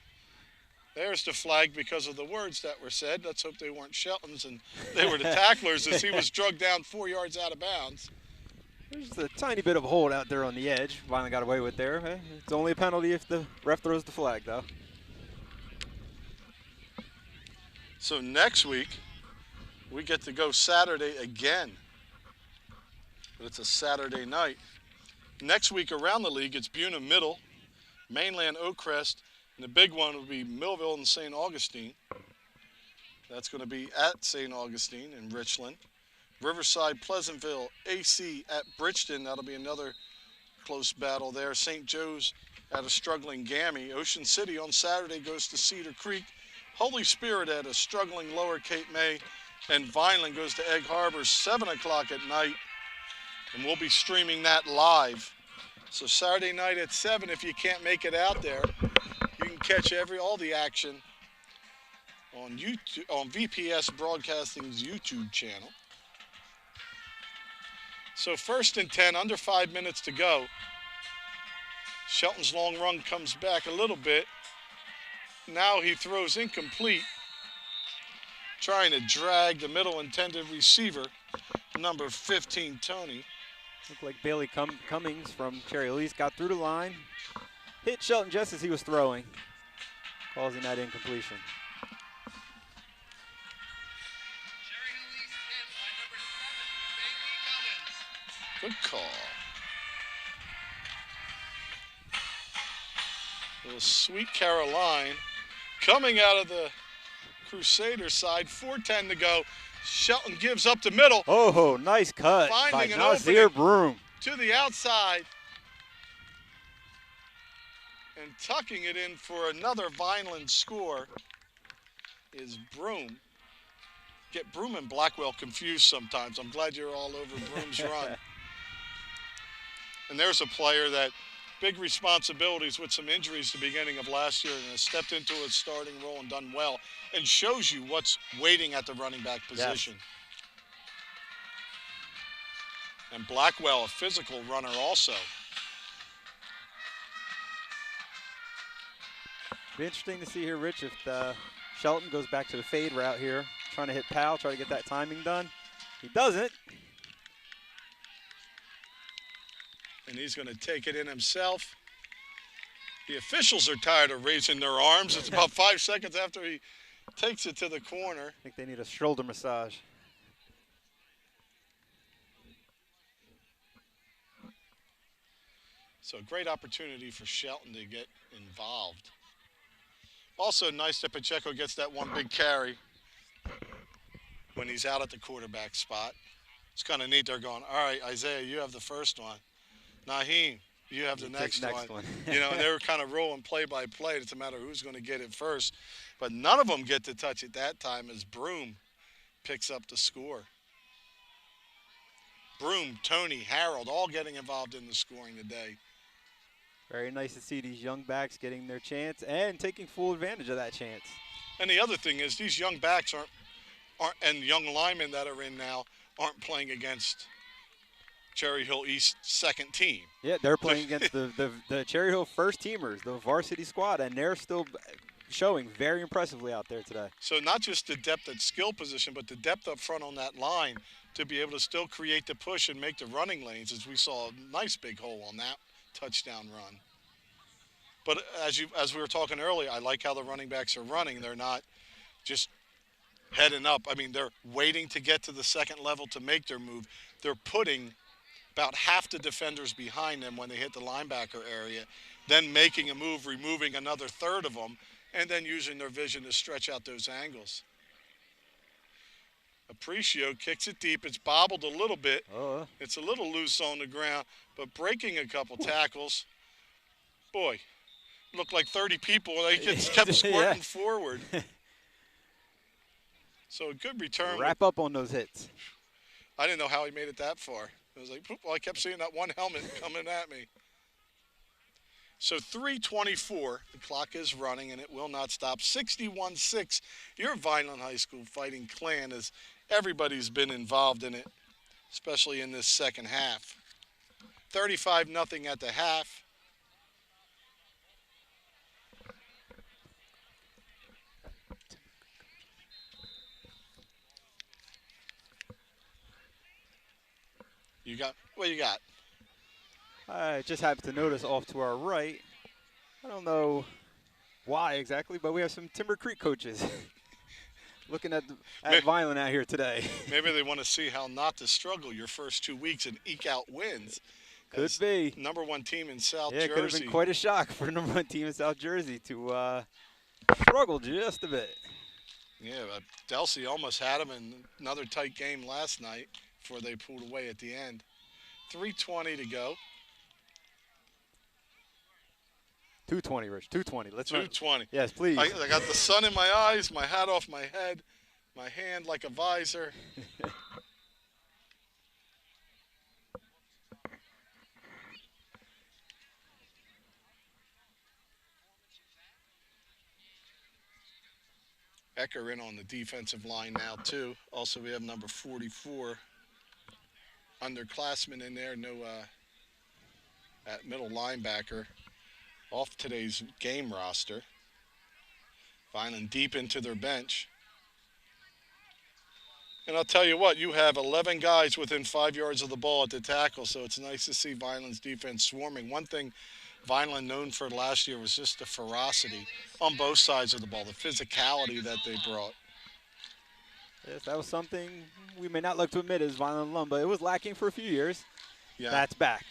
there's the flag because of the words that were said. Let's hope they weren't Shelton's and they were the tacklers as he was drugged down 4 yards out of bounds. There's a tiny bit of a hold out there on the edge. Finally got away with there. It's only a penalty if the ref throws the flag, though. So next week, we get to go Saturday again. But it's a Saturday night. Next week around the league, it's Buna Middle, Mainland Oakcrest, and the big one will be Millville and St. Augustine. That's going to be at St. Augustine in Richland. Riverside, Pleasantville, AC at Bridgeton. That'll be another close battle there. St. Joe's at a struggling Gammy. Ocean City on Saturday goes to Cedar Creek. Holy Spirit at a struggling Lower Cape May. And Vineland goes to Egg Harbor, 7 o'clock at night. And we'll be streaming that live. So Saturday night at 7, if you can't make it out there, you can catch all the action on YouTube, on VPS Broadcasting's YouTube channel. So 1st and 10, under 5 minutes to go. Shelton's long run comes back a little bit. Now he throws incomplete, trying to drag the middle intended receiver, number 15, Tony. Looked like Bailey Cummings from Cherry Hill East got through the line, hit Shelton just as he was throwing, causing that incompletion. Cherry Hill East hit by number 7, Bailey Cummins. Good call. Little Sweet Caroline coming out of the Crusader side. 4:10 to go. Shelton gives up the middle. Oh, nice cut by Finding an Nasir opening. Broom. To the outside. And tucking it in for another Vineland score is Broom. Get Broom and Blackwell confused sometimes. I'm glad you're all over Broom's run. And there's a player that big responsibilities with some injuries at the beginning of last year and has stepped into a starting role and done well and shows you what's waiting at the running back position. Yes. And Blackwell, a physical runner also. Be interesting to see here, Rich, if Shelton goes back to the fade route here, trying to hit Powell, try to get that timing done. He doesn't. And he's going to take it in himself. The officials are tired of raising their arms. It's about 5 seconds after he takes it to the corner. I think they need a shoulder massage. So a great opportunity for Shelton to get involved. Also nice that Pacheco gets that one big carry when he's out at the quarterback spot. It's kind of neat. They're going, all right, Isaiah, you have the first one. Naheem, you have the next one. You know, they were kind of rolling play by play. It's a matter of who's going to get it first. But none of them get to touch it that time as Broom picks up the score. Broom, Tony, Harold, all getting involved in the scoring today. Very nice to see these young backs getting their chance and taking full advantage of that chance. And the other thing is these young backs aren't and young linemen that are in now aren't playing against Cherry Hill East second team. Yeah, they're playing against the Cherry Hill first teamers, the varsity squad, and they're still showing very impressively out there today. So not just the depth at skill position, but the depth up front on that line to be able to still create the push and make the running lanes, as we saw a nice big hole on that touchdown run. But as we were talking earlier, I like how the running backs are running. They're not just heading up. I mean, they're waiting to get to the second level to make their move. They're putting about half the defenders behind them when they hit the linebacker area, then making a move, removing another third of them, and then using their vision to stretch out those angles. Aparicio kicks it deep. It's bobbled a little bit. It's a little loose on the ground, but breaking a couple tackles. Boy, looked like 30 people. They just kept squirting forward. So a good return. Wrap up on those hits. I didn't know how he made it that far. It was like, well, I kept seeing that one helmet coming at me. So 3:24, the clock is running, and it will not stop. 61-6, your Vineland High School Fighting Clan, as everybody's been involved in it, especially in this second half. 35-0 at the half. What you got? I just happened to notice off to our right. I don't know why exactly, but we have some Timber Creek coaches looking at Vineland out here today. Maybe they want to see how not to struggle your first 2 weeks and eke out wins. Could be. Number one team in South Jersey. Yeah, it could have been quite a shock for the number one team in South Jersey to struggle just a bit. Yeah, Delsey almost had them in another tight game last night before they pulled away at the end. 3:20 to go. 2:20, Rich. 2:20. Let's 2:20. Yes, please. I got the sun in my eyes, my hat off my head, my hand like a visor. Ecker in on the defensive line now, too. Also, we have number 44, underclassman in there. No, at middle linebacker, off today's game roster. Vineland deep into their bench. And I'll tell you what, you have 11 guys within 5 yards of the ball at the tackle, so it's nice to see Vineland's defense swarming. One thing Vineland known for last year was just the ferocity on both sides of the ball, the physicality that they brought. Yes, that was something we may not like to admit as Vineland alum, but it was lacking for a few years. Yeah. That's back.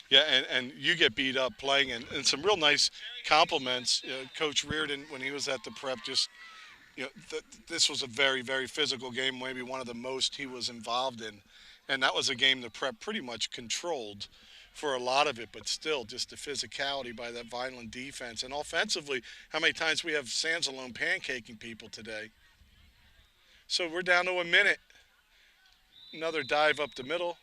Yeah, and you get beat up playing, and some real nice compliments. Coach Reardon, when he was at the prep, just, this was a very, very physical game, maybe one of the most he was involved in. And that was a game the prep pretty much controlled for a lot of it, but still just the physicality by that Vineland defense. And offensively, how many times we have Sansalone pancaking people today. So we're down to a minute. Another dive up the middle.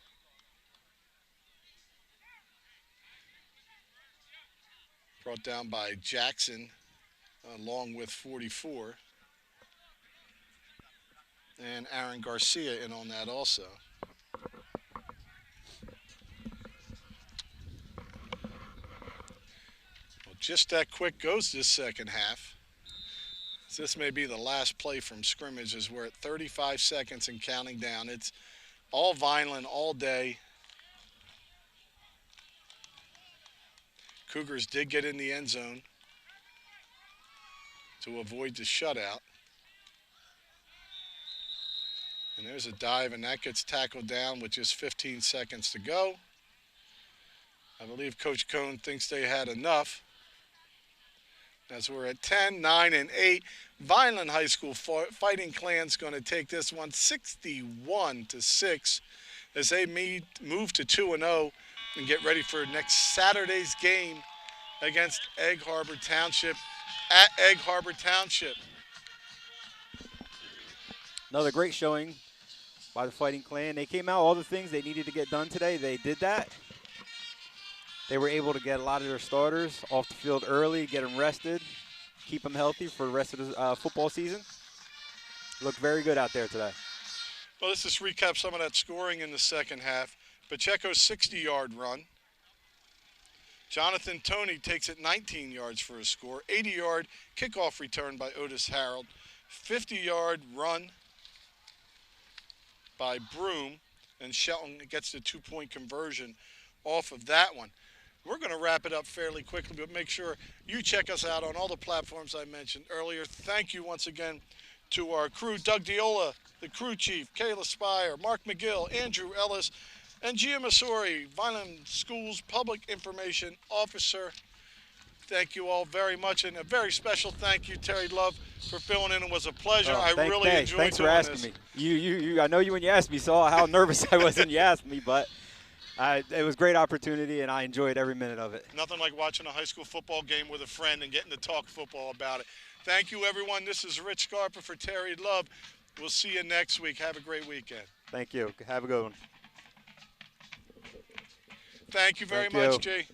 Brought down by Jackson, along with 44. And Aaron Garcia in on that also. Well, just that quick goes this second half. So this may be the last play from scrimmage as we're at 35 seconds and counting down. It's all Vineland all day. Cougars did get in the end zone to avoid the shutout. And there's a dive, and that gets tackled down with just 15 seconds to go. I believe Coach Cohn thinks they had enough. As we're at 10, 9, and 8. Vineland High School Fighting Clan's going to take this one 61-6 as they move to 2-0 and get ready for next Saturday's game against Egg Harbor Township at Egg Harbor Township. Another great showing by the Fighting Clan. They came out, all the things they needed to get done today, they did that. They were able to get a lot of their starters off the field early, get them rested, keep them healthy for the rest of the football season. Looked very good out there today. Well, let's just recap some of that scoring in the second half. Pacheco's 60-yard run. Jonathan Toney takes it 19 yards for a score. 80-yard kickoff return by Otis Harold. 50-yard run by Broom. And Shelton gets the two-point conversion off of that one. We're going to wrap it up fairly quickly, but make sure you check us out on all the platforms I mentioned earlier. Thank you once again to our crew, Doug Diola, the crew chief, Kayla Spire, Mark McGill, Andrew Ellis, and Gia Masori, Vineland Schools Public Information Officer. Thank you all very much, and a very special thank you, Terry Love, for filling in. It was a pleasure. I really enjoyed Thanks for doing asking this. me. You. I know you when you asked me, saw how nervous I was when you asked me, but it was a great opportunity, and I enjoyed every minute of it. Nothing like watching a high school football game with a friend and getting to talk football about it. Thank you, everyone. This is Rich Scarpa for Terry Love. We'll see you next week. Have a great weekend. Thank you. Have a good one. Thank you very Thank much, you. G.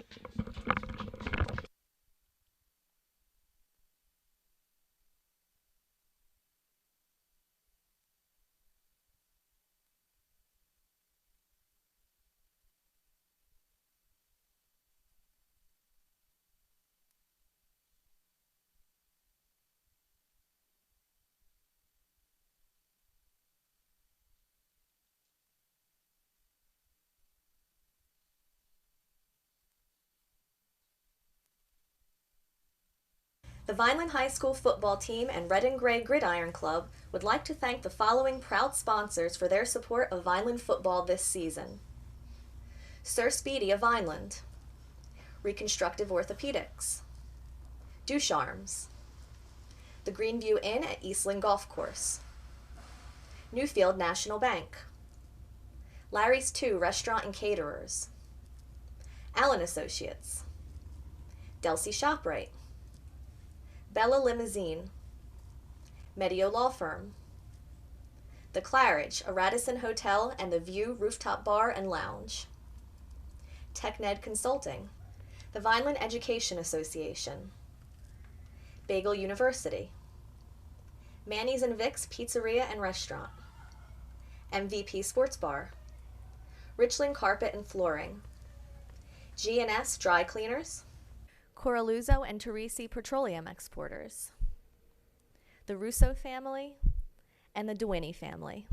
The Vineland High School football team and Red and Gray Gridiron Club would like to thank the following proud sponsors for their support of Vineland football this season. Sir Speedy of Vineland, Reconstructive Orthopedics, Ducharmes, the Greenview Inn at Eastland Golf Course, Newfield National Bank, Larry's 2 Restaurant and Caterers, Allen Associates, Delsey ShopRite, Bella Limousine, Medio Law Firm, The Claridge, a Radisson Hotel and the View Rooftop Bar and Lounge, TechNed Consulting, the Vineland Education Association, Bagel University, Manny's and Vic's Pizzeria and Restaurant, MVP Sports Bar, Richland Carpet and Flooring, G&S Dry Cleaners, Coraluzzo and Teresi Petroleum Exporters, the Russo family, and the DeWinney family.